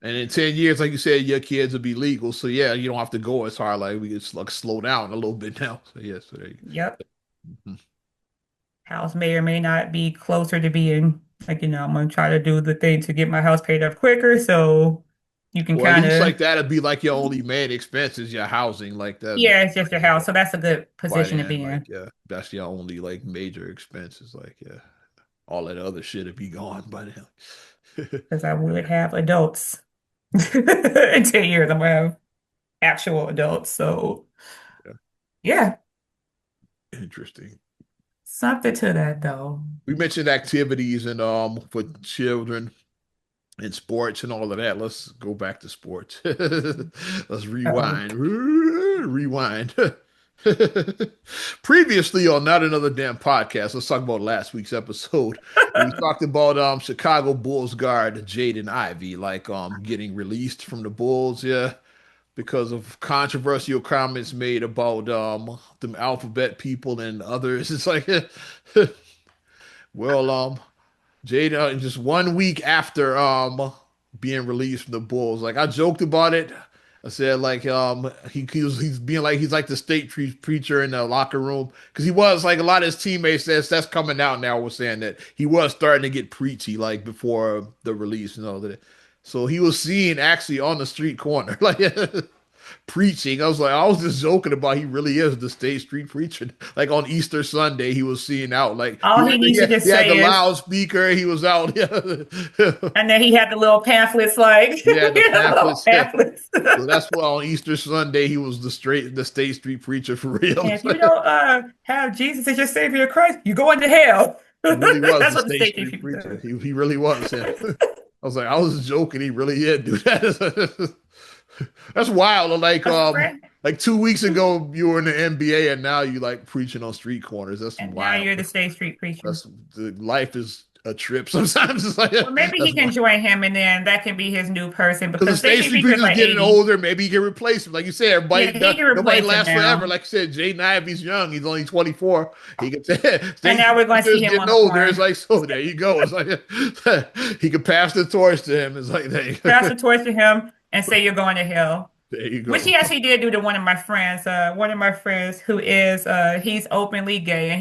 And in 10 years, like you said, your kids will be legal. So, yeah, you don't have to go as hard. Like, we just like slow down a little bit now. So, yeah, so there you Yep. go. House may or may not be closer to being like, I'm gonna try to do the thing to get my house paid up quicker. So you can Or at kind least of, like that'd be like your only main expenses, your housing. Like, that'd be yeah, it's just your house. So that's a good by position to then. be Like, in yeah, that's your only like major expenses. Like, yeah, all that other shit would be gone by then. because I would have adults. In 10 years, I'm gonna have actual adults. So Yeah, yeah, interesting. something to that though. We mentioned activities and for children and sports and all of that. Let's go back to sports. Let's Uh-oh. rewind. Rewind. Previously on Not Another Damn Podcast, let's talk about last week's episode. We talked about Chicago Bulls guard Jaden Ivey, like getting released from the Bulls, yeah, because of controversial comments made about them alphabet people and others. It's like well, Jada, just 1 week after being released from the Bulls, like I joked about it. I said like he's being like he's like the preacher in the locker room because he was like a lot of his teammates that's coming out now was saying that he was starting to get preachy like before the release and all that. So he was seen actually on the street corner like preaching. I was just joking about he really is the state street preacher. Like on Easter Sunday, he was seen out. Like All he needs to he just had the say is, loudspeaker. He was out. and then he had the little pamphlets, like He had the little pamphlets. pamphlets. So that's why on Easter Sunday he was the state street preacher for real. And if you don't have Jesus as your Savior Christ, you go into hell. He really was That's the what the state state street people preacher. do. He really was. Yeah. I was like, I was joking. He really did do that. That's wild. A friend, Like 2 weeks ago you were in the NBA and now you like preaching on street corners. That's and now wild. you're the state street preacher. That's the life is a trip sometimes. It's like Well, maybe he that's can wild. join him, and then that can be his new person Because the because state stage street street preacher is preacher's like getting 80. older, maybe he can replace him. Like you said, Yeah, he can nobody replace him lasts forever. now. Like I said, Jaden Ivey's young. He's only 24. He can say And stage now street we're going to preacher's see him on getting the older. It's corner. like, so there you go. It's like he can pass the torch to him. It's like Pass the torch to him and say you're going to hell. there you Which go. he actually did do to one of my friends. One of my friends who is he's openly gay and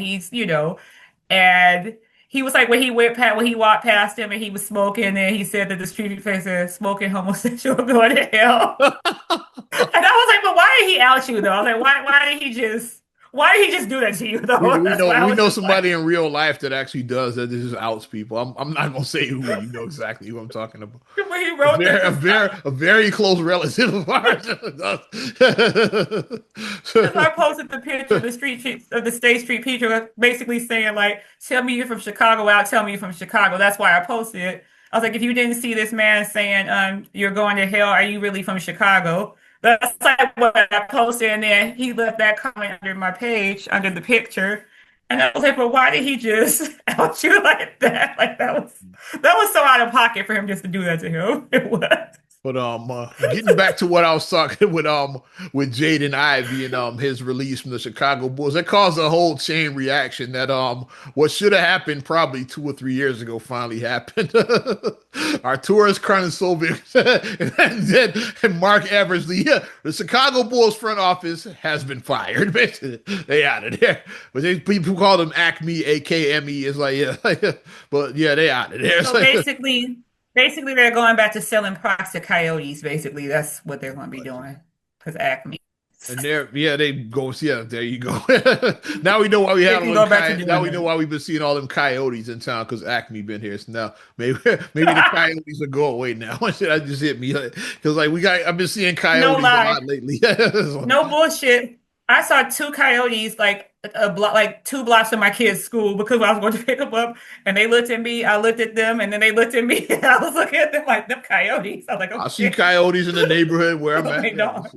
and he was like when he walked past him and he was smoking and he said that the street face said smoking homosexual going to hell. And I was like, but why did he out you though? I was like, why did he just do that to you though? That's why I We was know just like, somebody in real life that actually does that. This just outs people. I'm not gonna say who. You know exactly who I'm talking about. when he wrote that this A very close relative of ours. Because I posted the picture of the State Street picture, basically saying like, "Tell me you're from Chicago." I'll tell me you're from Chicago. That's why I posted it. I was like, if you didn't see this man saying, "You're going to hell," are you really from Chicago? That's like what I posted, and then he left that comment under my page, under the picture, and I was like, "But why did he just out you like that? Like that was so out of pocket for him just to do that to him. It was." But getting back to what I was talking with Jaden Ivey and his release from the Chicago Bulls, that caused a whole chain reaction that what should have happened probably 2 or 3 years ago finally happened. Arturas Karnisovic and Mark Eversley, yeah, the Chicago Bulls front office has been fired. Basically, they out of there. But people call them AKME, AKME. It's like yeah, but yeah, they out of there. It's So like, basically, they're going back to selling products to coyotes. Basically, that's what they're going to be doing. Because Acme, and there, yeah, they go. Yeah, there you go. Now we know why we they had can all them. go back to Now doing we know that. why we've been seeing all them coyotes in town because Acme been here. So now maybe the coyotes will go away now. That just hit me because like I've been seeing No coyotes a lie, lot lately. no bullshit. I saw two coyotes like a block, like 2 blocks from my kid's school because I was going to pick them up, and they looked at me. I looked at them, and then they looked at me, and I was looking at them like them coyotes. I was like, oh I see shit, coyotes in the neighborhood where I'm oh at. my Yeah, god,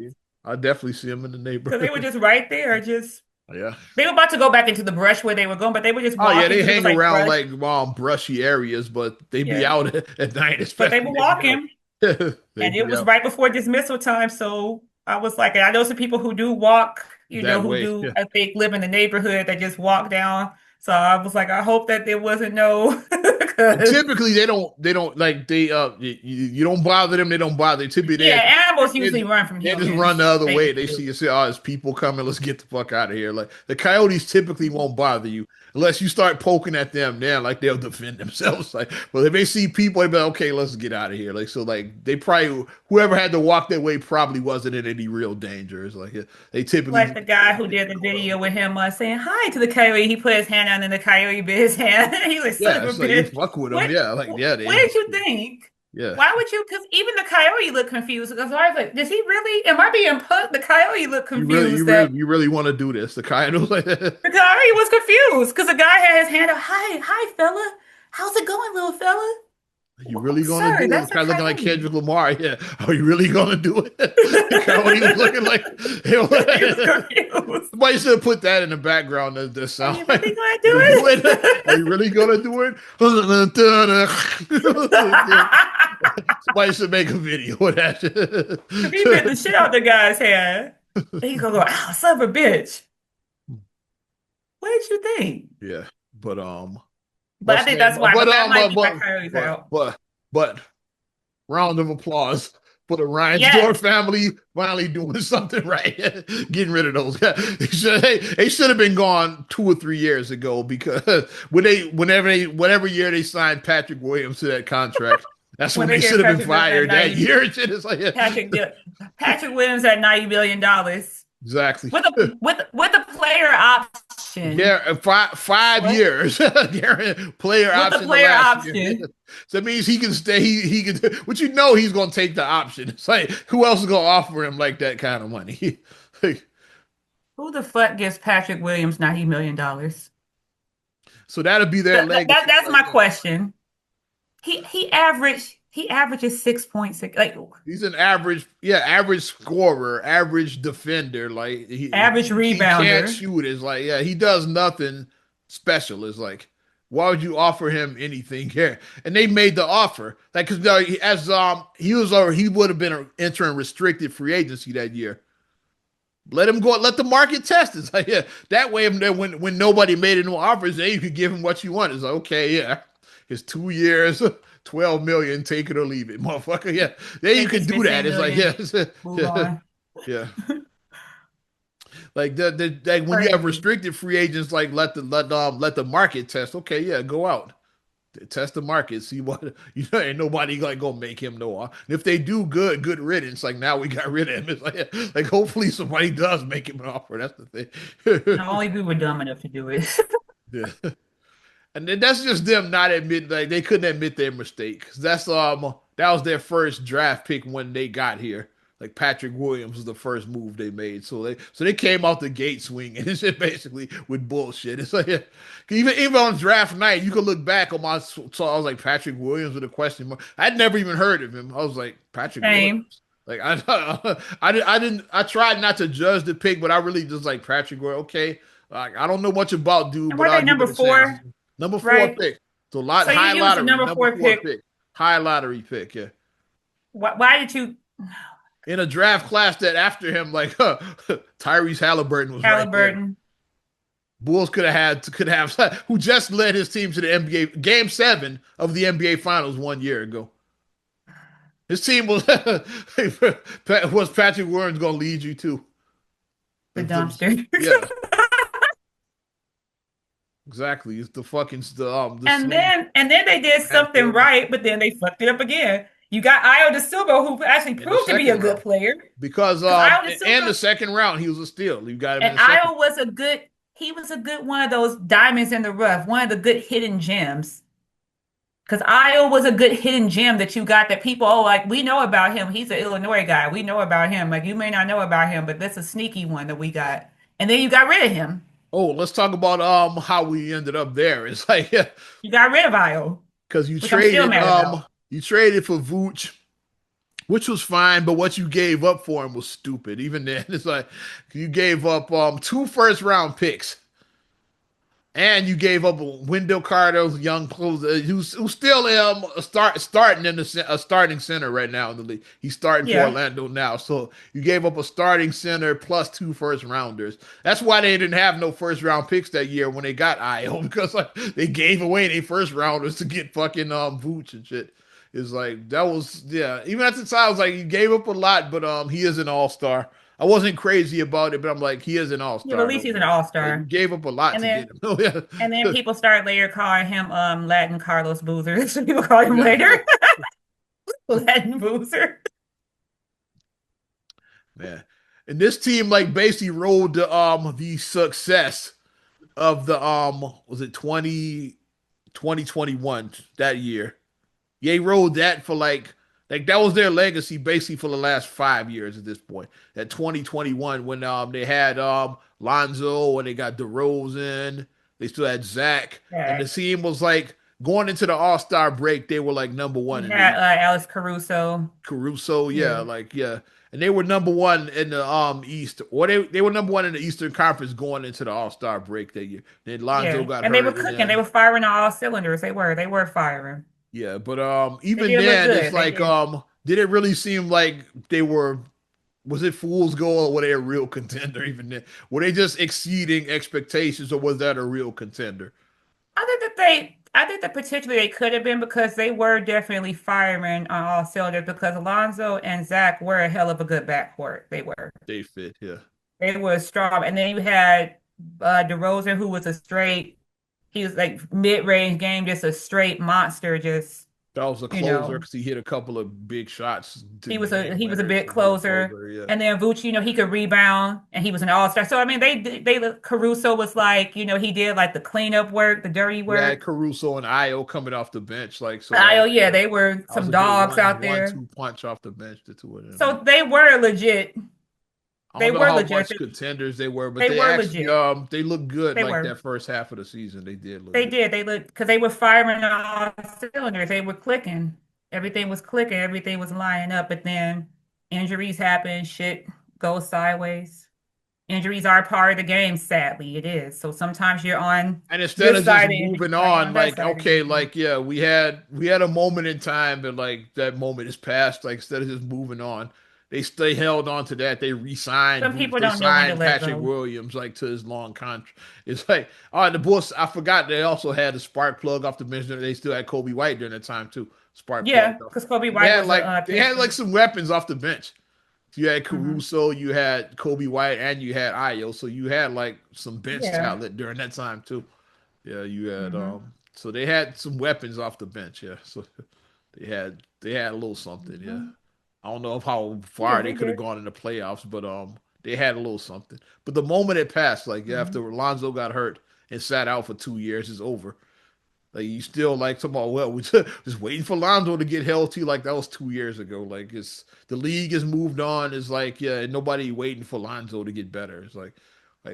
I definitely see them in the because they were neighborhood. just right there. Just Yeah. they were about to go back into the brush where they were going, but they were just Oh yeah, walking they because it was hang like around brush. like brushy areas, but they be Yeah, out at night, but they especially were at night. walking. They And it be was out right before dismissal time. So I was like, and I know some people who do walk, that who way. do, Yeah. I think, live in the neighborhood that just walk down. So I was like, I hope that there wasn't no, And because typically they don't like you don't bother them, they don't bother. Typically yeah, animals they, usually run from they just run the humans. other They way. just They do. see, oh, it's people coming, let's get the fuck out of here. Like the coyotes typically won't bother you unless you start poking at them. Then like they'll defend themselves. Like, well, if they see people, they be like, okay, let's get out of here. Like so, like they probably whoever had to walk that way probably wasn't in any real danger. It's like yeah, they typically Like just the guy who did the video with him saying hi to the coyote. He put his hand out and the coyote bit his hand. He was like, son yeah, of a it's like you bitch. fuck with them. What, Yeah, like yeah, what they did you think? yeah. Why would you? Because even the coyote looked confused. Because I was like, does he really? Am I being put? The coyote looked confused that You really want to do this? The coyote like the coyote was confused because the guy had his hand up. Hi, fella. How's it going, little fella? you really gonna Sir, do it? that's a Kind of looking like coyote. Kendrick Lamar. Yeah. Are you really gonna do it? Coyote was looking like He was confused. somebody should have put that in the background. The Are sound. you really going to You do do it? Are you it? really gonna do it? Somebody should make a video with He bit the that. shit out the guy's hand. He's gonna go, ow, son of a bitch. What did you think? Yeah, but But I what's think name? that's why. But that might be why coyotes are out. But round of applause for the Reinsdorf Yes. family finally doing something right, getting rid of those guys. They should have been gone 2 or 3 years ago because whatever year they signed Patrick Williams to that contract, that's When when they they get should have been Patrick Williams at fired that 90, year. It's like, yeah, Patrick Patrick Williams at $90 million exactly. with a player option. Five What? years, player With the option the player last year. option. So that means he can stay. He can, but he's going to take the option. It's like who else is going to offer him like that kind of money? Like, Who the fuck gives Patrick Williams $90 million? so that'll be their legacy That's right my there. question. He averages 6.6, like He's an average, yeah, average scorer, average defender. Like average he can't rebounder. shoot. It's like, yeah, he does nothing special. It's like, why would you offer him anything here? And they made the offer, like, because as he would have been entering restricted free agency that year. Let him go. Let the market test. It's like, yeah, that way, when nobody made any offers, then you could give him what you want. It's like, okay, yeah, it's 2 years, 12 million, take it or leave it, motherfucker. Yeah, then you Take could this do that. 15 It's like, million, yeah, move on. yeah. Like like when you have Crazy. restricted free agents, like let the market test. Okay, yeah, go out. Test the market, see what ain't nobody like gonna make him no offer. And if they do, good riddance. Like now we got rid of him. It's like hopefully somebody does make him an offer. That's the No, thing. only we were dumb enough to do it. Yeah. And then that's just them not admitting, like they couldn't admit their mistake. 'Cause that was their first draft pick when they got here. Like Patrick Williams was the first move they made. So they came out the gate swinging. It's just basically with bullshit. It's like, yeah. Even on draft night, you could look back on so I was like Patrick Williams with a question mark. I'd never even heard of him. I was like Patrick Same. Williams. Like I tried not to judge the pick, but I really just like Patrick Williams. Okay, like I don't know much about dude, And but were they I'll give number it a chance. four? Number four Right. pick. So lot So you high used the lottery, number number four four pick. pick. High lottery pick, yeah. Why did you, In a draft class that after him, like Tyrese Halliburton was right there. Halliburton? Bulls could have who just led his team to the NBA game 7 of the NBA Finals 1 year ago. His team was was Patrick Williams gonna lead you to? The dumpster. Yeah, exactly. It's the sleeve And then they did half something court right, but then they fucked it up again. You got Io DeSilva, who actually in the proved to be a second good round player. because Because Io in the DeSilva second round he was a steal. You got him in and the second. he was a good one of those diamonds in the rough, one of the good hidden gems. Because Io was a good hidden gem that you got that people, oh, like we know about him. He's an Illinois guy. We know about him. Like you may not know about him, but that's a sneaky one that we got. And then you got rid of him. Oh, let's talk about how we ended up there. It's like You got rid of Io, because which I'm still mad about. you traded for Vooch, which was fine, but what you gave up for him was stupid. Even then, it's like you gave up 2 first round picks. And you gave up Wendell Carter, young closer, who's still starting in a starting center right now in the league. He's starting for Yeah. Orlando now. So you gave up a starting center plus 2 first rounders. That's why they didn't have no first round picks that year when they got Io because like they gave away their first rounders to get fucking Vooch and shit. It's like that was yeah. Even at the time, I was like, you gave up a lot, but he is an all star. I wasn't crazy about it, but I'm like, he is an all Yeah, but at star least though. he's an Like you all-star. gave up a lot And to then get him. Oh yeah, people started later calling him Latin Carlos Boozer. So people called him yeah, later Latin Boozer. man. And this team like basically rode the success of the was it 2021 that year. They rode that for like that was their legacy basically for the last 5 years at this point. That 2021 when they had Lonzo and they got DeRozan, they still had Zach, and the Yeah. team was like going into the All Star break. They were like number one You in the had East. Alex Caruso. Caruso, yeah, Yeah. like yeah, and they were number one in the East, or they were number one in the Eastern Conference going into the All Star break that year. Then Lonzo Yeah. got And they were hurt, and cooking. They then were firing on all cylinders. They were firing. yeah, but They even did look then, it's good. They like did. did it really seem like they were? Was it fool's goal or were they a real contender? Even then, were they just exceeding expectations or was that a real contender? I think that they I think that potentially they could have been because they were definitely firing on all cylinders because Alonso and Zach were a hell of a good backcourt. They were. They fit, yeah. They were strong. And then you had DeRozan, who was a straight, he was like mid-range game, just a straight monster, just, That was a you closer know, because he hit a couple of big shots to he was a game he was a winners. bit He was a closer. closer, yeah. And then Vucci, he could rebound and he was an all-star. So I mean Caruso was like, he did like the cleanup work, the dirty We had work. Caruso and Io coming off the bench, like so Oh that yeah, they were that was some a good dogs out one there. two punch off the bench, the two of them. Yeah. So they were legit. I They don't know were how legit. much contenders they were, but They they were actually legit. they looked good They like were. that first half of the season. They did look They good. did. They looked because they were firing on all cylinders. They were clicking. Everything was clicking. Everything was lining up. But then injuries happen. Shit goes sideways. Injuries are part of the game, sadly. It is. So sometimes you're on And instead this of just side of the injury, moving now you're on, on that like side of the okay, injury. like yeah, we had a moment in time, and like that moment is past. Like instead of just moving on, they held on to that. They re-signed Some Vooch. people They don't know when to signed let Patrick go. Williams like to his long contract. It's like oh, and the Bulls. I forgot they also had a spark plug off the bench. They still had Kobe White during that time too. Spark plug. Yeah, because Kobe They White had was a like they had like Piston. some weapons off the bench. You had Hmm. Caruso, you had Kobe White, and you had Io. So you had like some bench Yeah. talent during that time too. Yeah, you had Hmm. so they had some weapons off the bench, yeah. So they had a little something, yeah. Hmm. I don't know if how Yeah, far they they could have did. gone in the playoffs, but they had a little something. But the moment it passed, like Hmm. after Lonzo got hurt and sat out for 2 years, it's over. Like you still like talking about well, we just waiting for Lonzo to get healthy. Like that was 2 years ago. Like it's the league has moved on. It's like yeah, nobody waiting for Lonzo to get better. It's like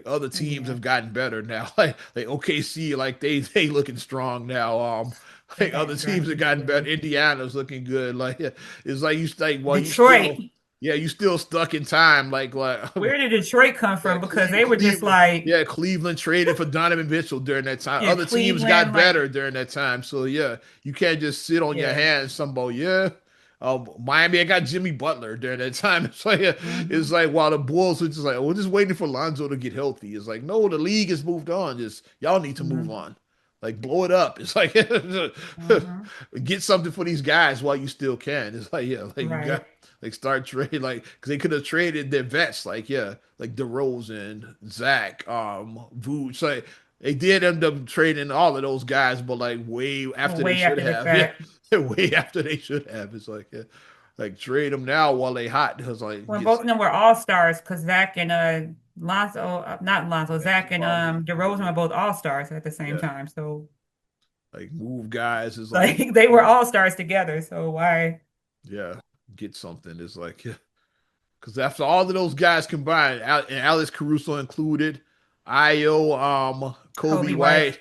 other teams Yeah, have gotten better now. Like OKC, like they looking strong now. they Like got other it teams have drafted gotten better. together. Indiana's looking good. Like yeah, it's like you like well you still Detroit. yeah you still stuck in time. Like Where did Detroit come yeah, from? Because they were just like, Cleveland traded for Donovan Mitchell during that time. yeah, Other teams Cleveland, got like, better during that time. So yeah, you can't just sit on your yeah. hands. Somebody, yeah. Miami, I got Jimmy Butler during that time. It's Hmm. like while the Bulls were just like, we're just waiting for Lonzo to get healthy. It's like, no, the league has moved on. Just y'all need to move Hmm. on. Like blow it up. It's like Hmm. get something for these guys while you still can. It's like yeah, like you got Right. like start trading like because they could have traded their vets like yeah like DeRozan, Zach, Vooch. Like they did end up trading all of those guys, but like way after they Way should after the have. Yeah, fact. way after they should have. It's like yeah, like trade them now while they hot. It's like When get both of them were all stars, because Zach and Lonzo, not Lonzo, yeah, Zach and Kwame, DeRozan were both all stars at the same yeah, time. So like move guys is like like they were all stars together. So why yeah, get something. It's like yeah. Because after all of those guys combined, and Alex Caruso included, Io, Kobe Kobe White? White,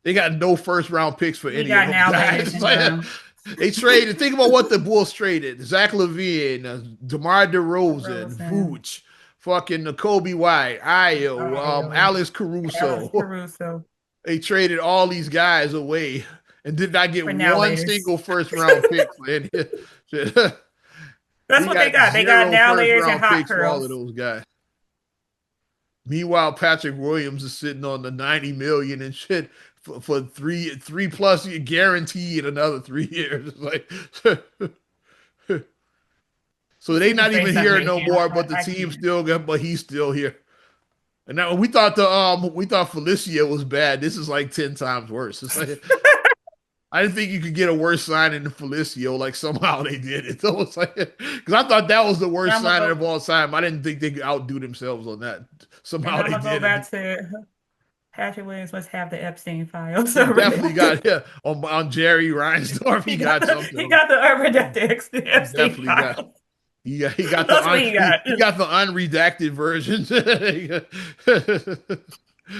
they got no first round picks for We any of got those now guys. laters It's and like, they traded. Think about what the Bulls traded: Zach LaVine, DeMar DeRozan, DeRozan, Vooch, fucking Kobe White, Io, Ayo, Alex Alex Caruso. Caruso They traded all these guys away and did not get for now one laters. single first round pick for any. That's They what they got got. They got zero now first laters and round hot picks for all of curls those guys. Meanwhile, Patrick Williams is sitting on the 90 million and shit for three plus guaranteed another 3 years. It's like so Let's they see him not say even something here they no can't. more, but the I team can't. still got but he's still here. And now we thought Felicia was bad. This is like 10 times worse. It's like I didn't think you could get a worse signing than Felicio. Like somehow they did it. So it's like because I thought that was the And worst I'm gonna signing go of all time. I didn't think they could outdo themselves on that. and Somehow I'm they gonna go did it. back to Patrick Williams must have the Epstein files He over definitely there. got yeah on Jerry Reinsdorf. He He got got the something. he got the unredacted He Epstein definitely got. files. He got the That's what he got. he got the unredacted version.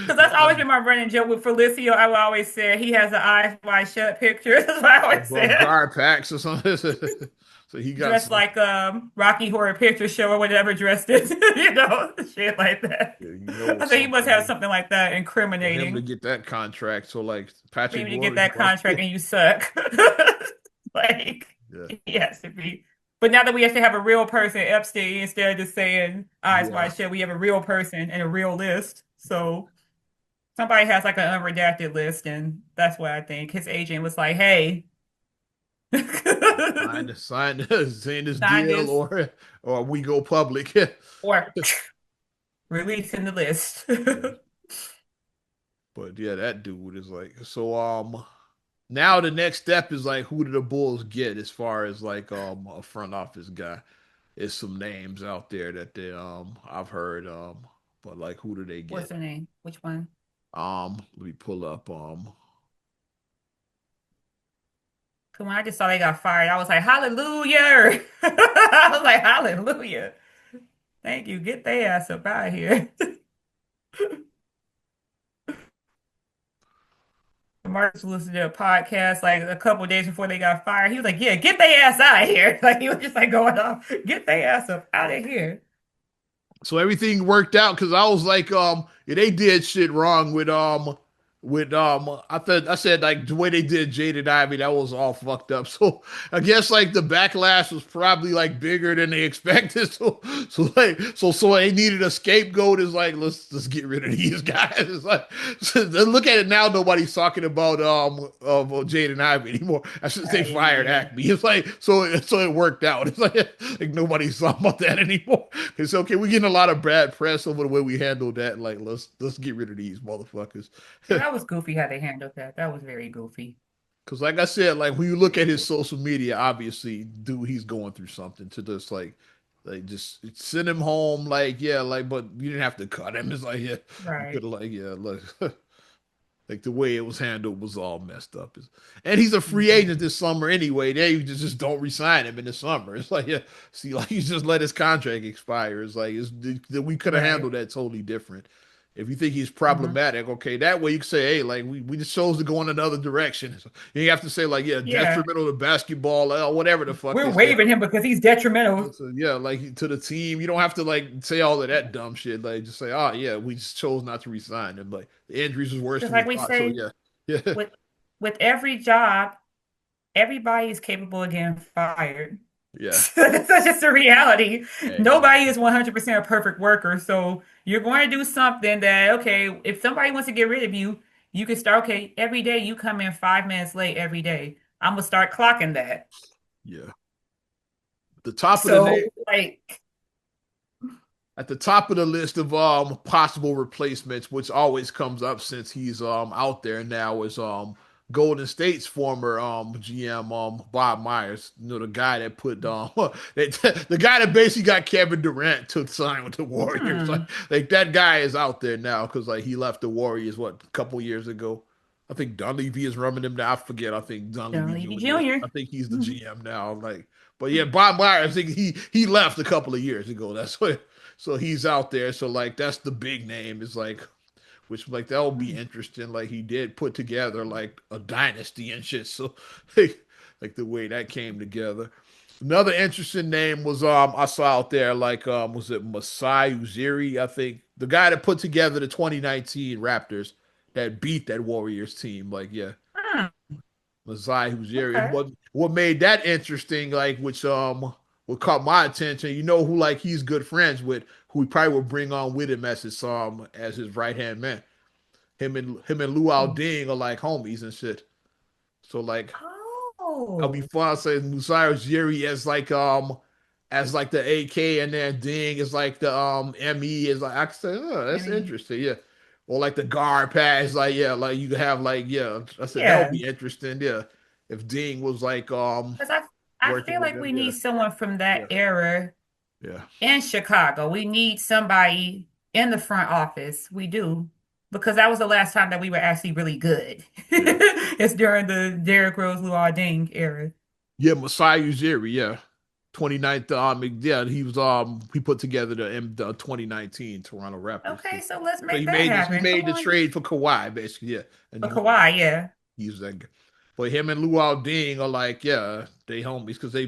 Because that's always been my running joke with Felicio. I would always say he has an eyes wide shut picture. That's what I always Above said. guard packs or something. So he got Dressed some. like Rocky Horror Picture Show or whatever dressed it, shit like that. Yeah, you know I it's think he must have something something like that for him to incriminating get that contract. So like for Patrick you to get Williams, that like contract and you suck. Like, yeah, yes, to be. But now that we actually have a real person, Epstein, instead of just saying eyes yeah. wide shut, we have a real person and a real list. So Somebody has like an unredacted list, and that's what I think. His agent was like, "Hey, Sign saying this sign deal, this or we go public. or releasing the list." Yeah. But yeah, that dude is like so. Now the next step is like, who do the Bulls get as far as like a front office guy? There's some names out there that they I've heard but like who do they What's get? the name? Which one? Let me pull up Because when I just saw they got fired, I was like, "Hallelujah!" I was like, "Hallelujah! Thank you. Get their ass up out of here." Marcus listened to a podcast like a couple days before they got fired. He was like, "Yeah, get their ass out of here!" Like he was just like going off, "Get their ass up out of here!" so everything worked out because I was like, yeah, they did shit wrong with I said like the way they did Jaden Ivey, that was all fucked up. So I guess like the backlash was probably like bigger than they expected. So they needed a scapegoat. Is like let's get rid of these guys. It's like so look at it now. Nobody's talking about Jaden Ivey anymore. I should say fired Yeah, Acme. It's like so it worked out. It's like nobody's talking about that anymore. It's okay. We're getting a lot of bad press over the way we handled that. Like let's get rid of these motherfuckers. yeah, that was goofy how they handled that. That was very goofy. Because, like I said, like when you look at Very his goofy. social media, obviously, dude, he's going through something to just like just send him home. Like, yeah, like, but you didn't have to cut him. It's like, yeah, you could Right. have, like, yeah, look, like the way it was handled was all messed up. And he's a free agent Hmm. this summer anyway. They just don't resign him in the summer. It's like, yeah, see, like, you just let his contract expire. It's like, we could have Right. handled that totally different. If you think he's Hmm. problematic, okay, that way you can say, hey, like we just chose to go in another direction. So you have to say like, yeah, Yeah. detrimental to basketball, whatever the fuck We're they say. waiving him because he's detrimental. So, yeah, like to the team, you don't have to like say all of that dumb shit. Like just say, oh yeah, we just chose not to resign him. Like the injuries was worse Just than we like we thought. So say, yeah, yeah, with with every job, everybody is capable of getting fired. yeah. That's just a reality. Nobody Exactly. is 100% a perfect worker. So you're going to do something that, okay, if somebody wants to get rid of you, you can start, okay, every day you come in 5 minutes late every day. I'm gonna start clocking that. Yeah. The top of the name So like, at the top of the list of possible replacements, which always comes up since he's out there now, is Golden State's former GM Bob Myers. You know, the guy that put the guy that basically got Kevin Durant to sign with the Warriors. Like, hmm, like that guy is out there now because like he left the Warriors what a couple years ago. I think Dunleavy is running him now. I forget. I think Dunleavy Johnny B. Jr. Jr. I think he's the GM now. Like, but yeah, Bob Myers. I think he left a couple of years ago. That's what. So he's out there. So like that's the big name. Is like which like that will be interesting. Like he did put together like a dynasty and shit. So like the way that came together. Another interesting name was I saw out there like was it Masai Ujiri? I think the guy that put together the 2019 Raptors that beat that Warriors team. Like yeah, Hmm, Masai Ujiri. And okay. what made that interesting, like which what caught my attention, you know who like he's good friends with, who he probably will bring on with him as his right hand man. Him and Luau Oh. Ding are like homies and shit. So like I'll be Oh, fun saying Musai Ujiri as like the AK and then Ding is like the ME is like I could say, oh, I that's mean, interesting, yeah. Or like the guard pass, like yeah, like you could have like yeah. I said that would yeah. be interesting, yeah. If Ding was like Because I working feel with like them, we yeah, need someone from that yeah, era yeah, in Chicago. We need somebody in the front office. We do. Because that was the last time that we were actually really good. yeah. It's during the Derrick Rose, Luol Deng era. Yeah, Masai Ujiri, yeah. 29th, yeah, he put together the 2019 Toronto Raptors Okay, team. so let's So make that he happen. Come made the on. trade for Kawhi, basically, yeah. And For Kawhi, yeah. he's that guy. But him and Luau Ding are like, yeah, they homies because they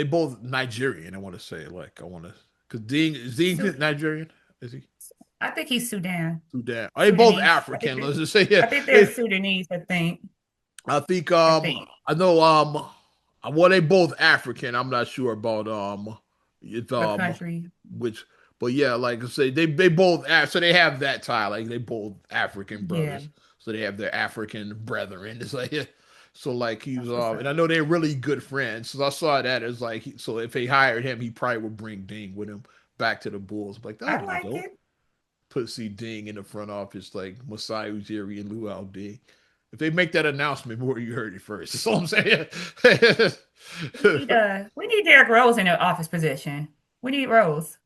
both Nigerian, I want to say. Like I wanna because Ding is Ding Su Nigerian? Is he? I think he's Sudan. Sudan. Are they both Sudanese. African? Let's just say yeah. I think they're Sudanese, I think. I think I think. I know well they both African. I'm not sure about if What country? which But yeah, like I say, they both so they have that tie. Like they both African Yeah, brothers, so they have their African brethren. It's like yeah. So like he's that's what's and up. I know they're really good friends. So I saw that as like so if they hired him, he probably would bring Ding with him back to the Bulls. Like that I would be like dope. it. Put see Ding in the front office like Masai Ujiri and Luau Ding. If they make that announcement, more you heard it first. That's all I'm saying. We need Derrick Rose in an office position. We need Rose.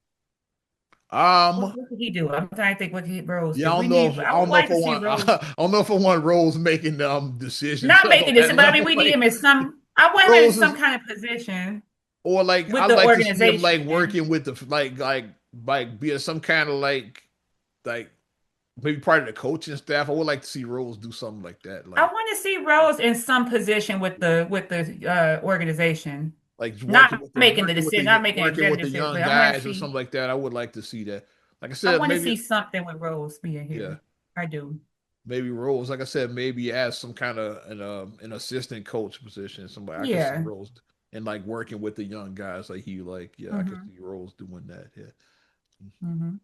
um, What could he do? I'm trying to think what Rose yeah, do. I We don't know need. if I I would don't know if like I to see want Rose I don't know if I want Rose making decisions not on making this, that but I mean, level. we need him Like in some. I want him in Rose some is kind of position or like with I the like to see him like organization. working with the like being some kind of like maybe part of the coaching staff. I would like to see Rose do something like that. I want to see Rose in some position with the organization, like not making the decision, not making working with executive the decision, young but I want to guys or see. something like that. I would like to see that. Like I I said, want to maybe see something with Rose being yeah, here. I do. maybe Rose. Like I said, maybe as some kind of an assistant coach position. Somebody I could see Yeah. Rose and like working with the young guys. Like he like yeah, I could hmm see Rose doing that. Yeah, hmm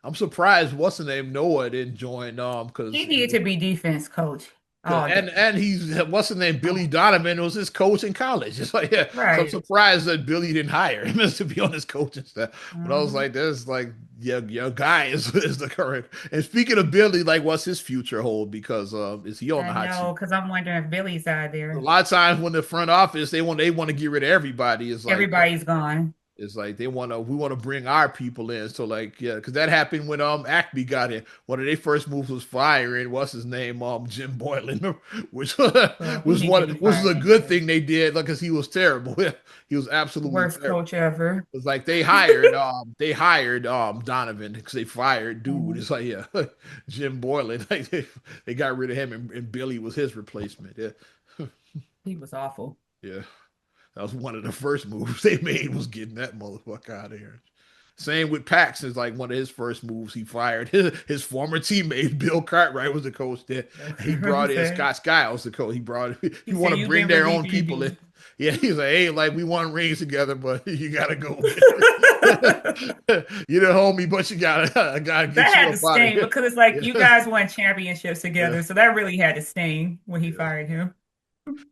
I'm surprised. What's the name? Noah didn't join He because needed to be defense coach all day. and he's what's the name? Billy Oh, Donovan was his coach in college. It's like yeah, so I'm right. surprised that Billy didn't hire him to be on his coaching staff. But I was hmm like, there's like yeah, your guy is the current. And speaking of Billy, like what's his future hold? Because is he on I the hot know, seat? because I'm wondering if Billy's out A there. lot of times when the front office they want to get rid of everybody. It's like yeah, Everybody's gone. it's like we want to bring our people in. So like yeah, because that happened when ACME got in. One of their first moves was firing what's his name Jim Boylan, which Well, he needs to be was a fired good anyway. thing they did because he was terrible. He was absolutely Worst terrible. coach ever. It's like they hired Donovan because they fired dude. Mhm. It's like yeah, Jim Boylan like they got rid of him and Billy was his replacement. Yeah, He was awful. yeah. That was one of the first moves they made was getting that motherfucker out of here. Same with Pax. It's like one of his first moves. He fired his former teammate Bill Cartwright was the coach there. That's He what he brought in said. Scott Skiles the coach. He He want said, to "You've bring been their relieved, own people in. BB." Yeah, he's like, hey, like we won rings together, but you gotta go. You're the homie, but I gotta That get you had to up out of sting here. because it's like you Yeah, guys won championships yeah, together. So that really had to sting when he yeah. fired him.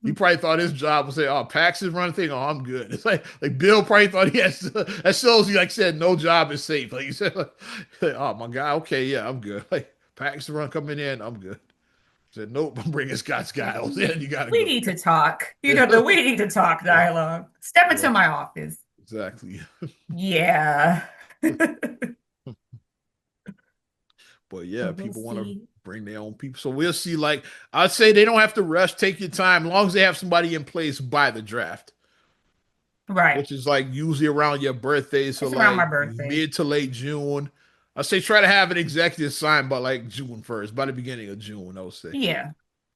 He probably thought his job was say, "Oh, Pax is running thing. Oh, I'm good." It's like Bill probably thought he has. That shows you, like I said, no job is safe. Like you said, like, "Oh my God, okay, yeah, I'm good." Like Pax run coming in, I'm good. Said, "Nope, I'm bringing Scott Skiles in. You gotta We go." need to talk. You Yeah, know, the we need to talk yeah, dialogue. Step yeah, into my office. exactly. Yeah. But yeah, But we'll people want to see. bring their own people, so we'll see. Like I'd say, they don't have to rush. Take your time, as long as they have somebody in place by the draft, Right. which is like usually around your birthday, so It's around like my birthday. mid to late June. I say try to have an executive signed by like June 1st, by the beginning of June. I would say Yeah.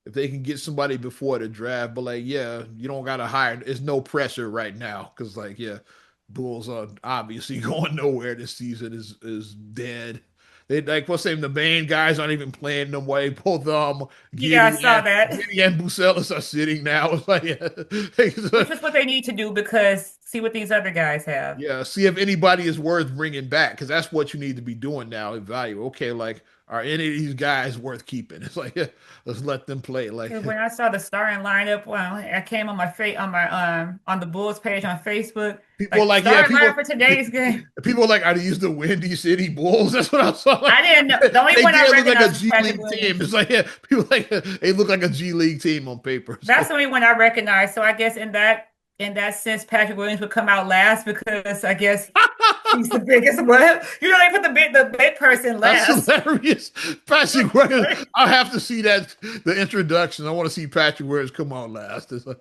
if they can get somebody before the draft, but like yeah, you don't gotta hire. There's no pressure right now because like yeah, Bulls are obviously going nowhere this season. Is dead. They like what's name? The main guys aren't even playing no way. Both Yeah, I saw that. Giddy and Bucelis are sitting now. It's like Which is what they need to do because see what these other guys have. yeah, see if anybody is worth bringing back because that's what you need to be doing now. Evaluate. Okay, like are any of these guys worth keeping? It's like yeah, let's let them play. Like 'Cause when I saw the starting lineup, well, I came on my face on the Bulls page on Facebook, people are like like yeah, starting lineup for today's game. people are like are these the Windy City Bulls? That's what I saw. Like, I didn't know. The only they one I did look like a recognized was G Patrick League team. Williams. It's like yeah, people like they look like a G League team on paper. That's So the only one I recognized. So I guess in that sense, Patrick Williams would come out last because I guess he's the biggest one. You know, they put the big person that's last. hilarious. Patrick Williams. I'll have to see that the introduction. I want to see Patrick Williams come out last. It's like,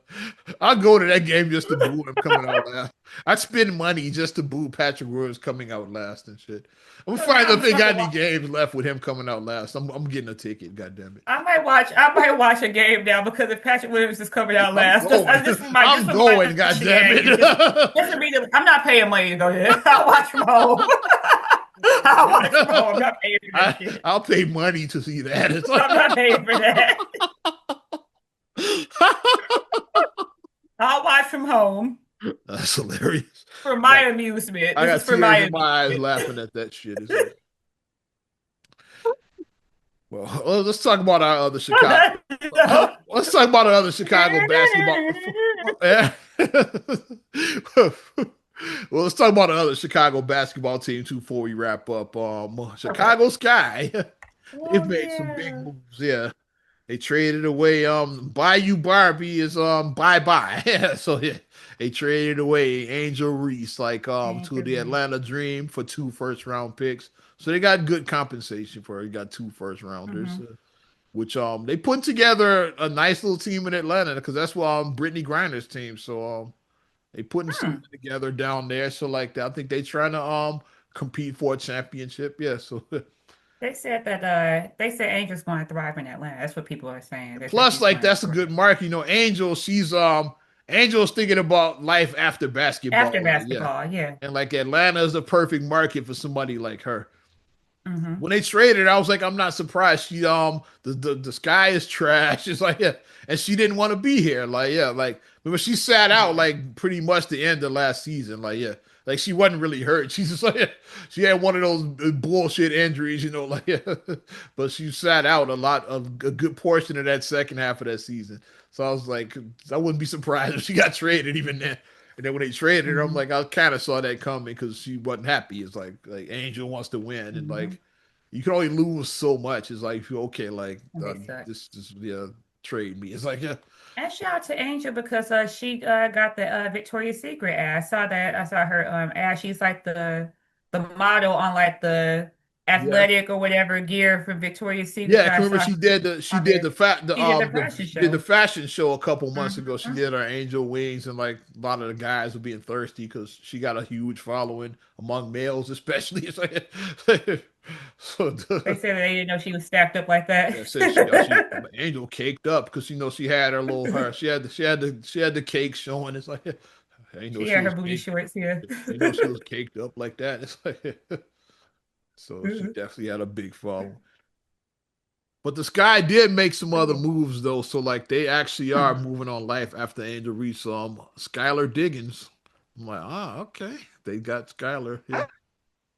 I'll go to that game just to boo him coming out last. I'd spend money just to boo Patrick Williams coming out last and shit. I'm gonna find out if I'm they about to got any watch. games left with him coming out last. I'm getting a ticket. God damn it. I might watch a game now because if Patrick Williams is coming out I'm last, just, going. just for my just I'm for my going. God damn shenanigans, just it. for me to. I'm not paying money to go there. I'll watch from home. I'll watch from home. I'm not paying for that shit. I'll pay money to see that. It's like, I'm not paying for that. I'll watch from home. That's hilarious. For I my got amusement. I This got is for my tears in my eyes amusement. laughing at that shit. It's like, well, let's talk about our other Chicago. No. Let's talk about our other Chicago basketball. Yeah. Well, let's talk about the other Chicago basketball team too before we wrap up. Okay. Chicago Sky. They've Oh made some big yeah. moves. Yeah. They traded away Bayou Barbie is bye bye. So yeah, they traded away Angel Reese like to Angel the Reese. Atlanta Dream for two first round picks. So they got good compensation for it. They got two first rounders. Hmm. Which they put together a nice little team in Atlanta because that's what Brittany Griner's team. So they putting Hmm. something together down there. So like that, I think they trying to compete for a championship. Yeah. So They said Angel's going to thrive in Atlanta. That's what people are saying. They said plus, she's like going to that's a good thrive mark. You know, Angel, she's Angel's thinking about life after after basketball. Like, yeah. basketball. Yeah. And like Atlanta is the perfect market for somebody like her. Hmm. When they traded, I was like, I'm not surprised. She the sky is trash. It's like yeah, and she didn't want to be here. Like yeah, like when she sat out Yeah. like pretty much the end of last season. Like yeah, like she wasn't really hurt. She's just like yeah, she had one of those bullshit injuries, you know. Like yeah, but she sat out a lot of a good portion of that second half of that season. So I was like, I wouldn't be surprised if she got traded even then. And then when they traded her, I'm Hmm. like, I kind of saw that coming because she wasn't happy. It's like Angel wants to win, and Hmm. like you can only lose so much. It's like okay, like And they suck. this yeah, trade me. It's like yeah, And shout out to Angel because she got the Victoria's Secret ad. I saw that. I saw her ad. She's like the model on like the yeah, athletic or whatever gear for Victoria's Secret. yeah. So I I can remember saw she her did the she on did there. the fat She did the fashion did the show. fashion show a couple months ago. She Hmm. did her angel wings, and like a lot of the guys were being thirsty because she got a huge following among males, especially. It's like so. They said that they didn't know she was stacked up like that. Yeah, said she Angel caked up because you know she had her little her she had the cake showing. It's like I didn't know She she had her was booty caked. shorts here. I didn't know she was caked up like that. It's like so she definitely had a big following. But the Sky did make some other moves though, so like they actually are Hmm. moving on life after Angel Reese. Skylar Diggins. I'm like, okay, they got Skylar. Yeah,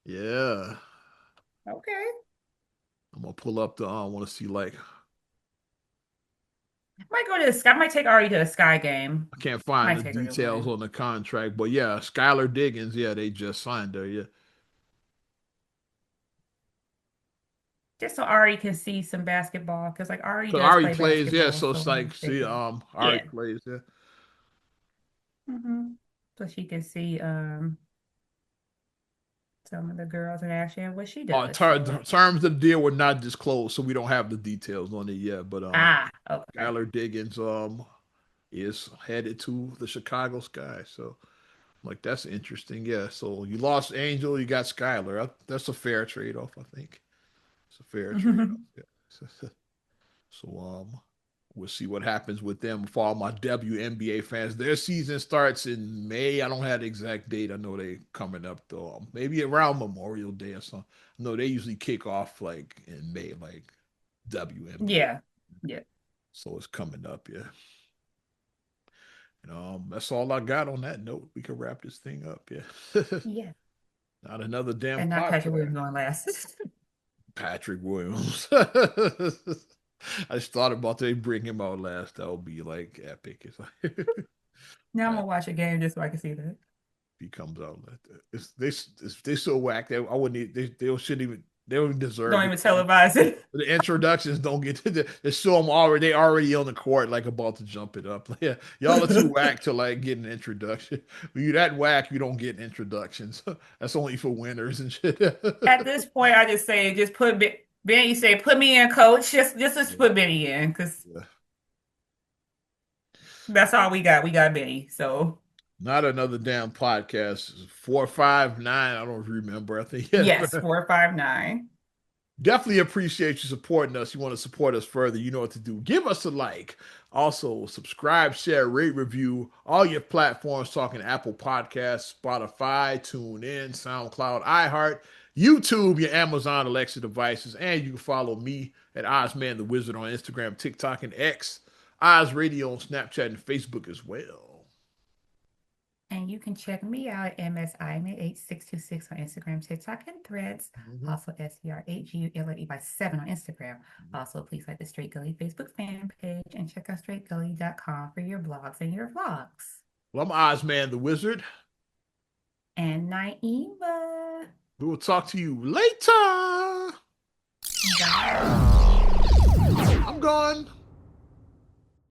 yeah. Okay. I'm gonna pull up the. I want to see like Might go to the sky. Might take Ari to a sky game. I can't find Might the take her to details one. on the contract, but yeah, Skylar Diggins, yeah, they just signed her. Yeah, Just so Ari can see some basketball. Because like Ari because does Ari play plays. Yeah, basketball. so So it's I like want to take see, her. Ari Yeah. plays. Yeah, Hmm. So she can see some of the girls in action and what she does. So terms of the deal were not disclosed, so we don't have the details on it yet. But okay. Skylar Diggins is headed to the Chicago Sky. So like that's interesting. Yeah. So you lost Angel, you got Skylar. That's a fair trade off, I think. It's a fair trade off. Yeah. So we'll see what happens with them. For all my WNBA fans, their season starts in May. I don't have the exact date. I know they coming up though. Maybe around Memorial Day or something. No, they usually kick off like in May, like WNBA. Yeah. Yeah. So it's coming up, yeah. And that's all I got on that note. We can wrap this thing up, yeah. Yeah. Not another damn And not Patrick podcast. Williams going last. Patrick Williams. I just thought about they bring him out last. That would be like epic. It's like Now I'm Pat, gonna watch a game just so I can see that. he comes out like that. They so whack. I wouldn't. They shouldn't even. They don't even deserve Don't it. even televise it. The introductions don't get to the show them already. They already on the court, like about to jump it up. Yeah, y'all are too whack to like get an introduction. When you that whack, you don't get introductions. That's only for winners and shit. At this point, I just say just put Benny say put me in, coach. Just Yeah, put Benny in because yeah. that's all we got. We got Benny. So Not another damn podcast. 459. I don't remember. I think yeah. yes, 459. Definitely appreciate you supporting us. You want to support us further, you know what to do. Give us a like. Also, subscribe, share, rate, review all your platforms talking Apple Podcasts, Spotify, TuneIn, SoundCloud, iHeart, YouTube, your Amazon Alexa devices, and you can follow me at Ozman the Wizard on Instagram, TikTok, and X, Oz Radio on Snapchat and Facebook as well. And you can check me out at MSIMA8626 on Instagram, TikTok, and Threads. Mhm. Also, SCR8GULLE by 7 on Instagram. Also, please like the Straight Gully Facebook fan page and check out straightgully.com for your blogs and your vlogs. Well, I'm Ozman the Wizard. And Naima. We will talk to you later. Bye. I'm gone.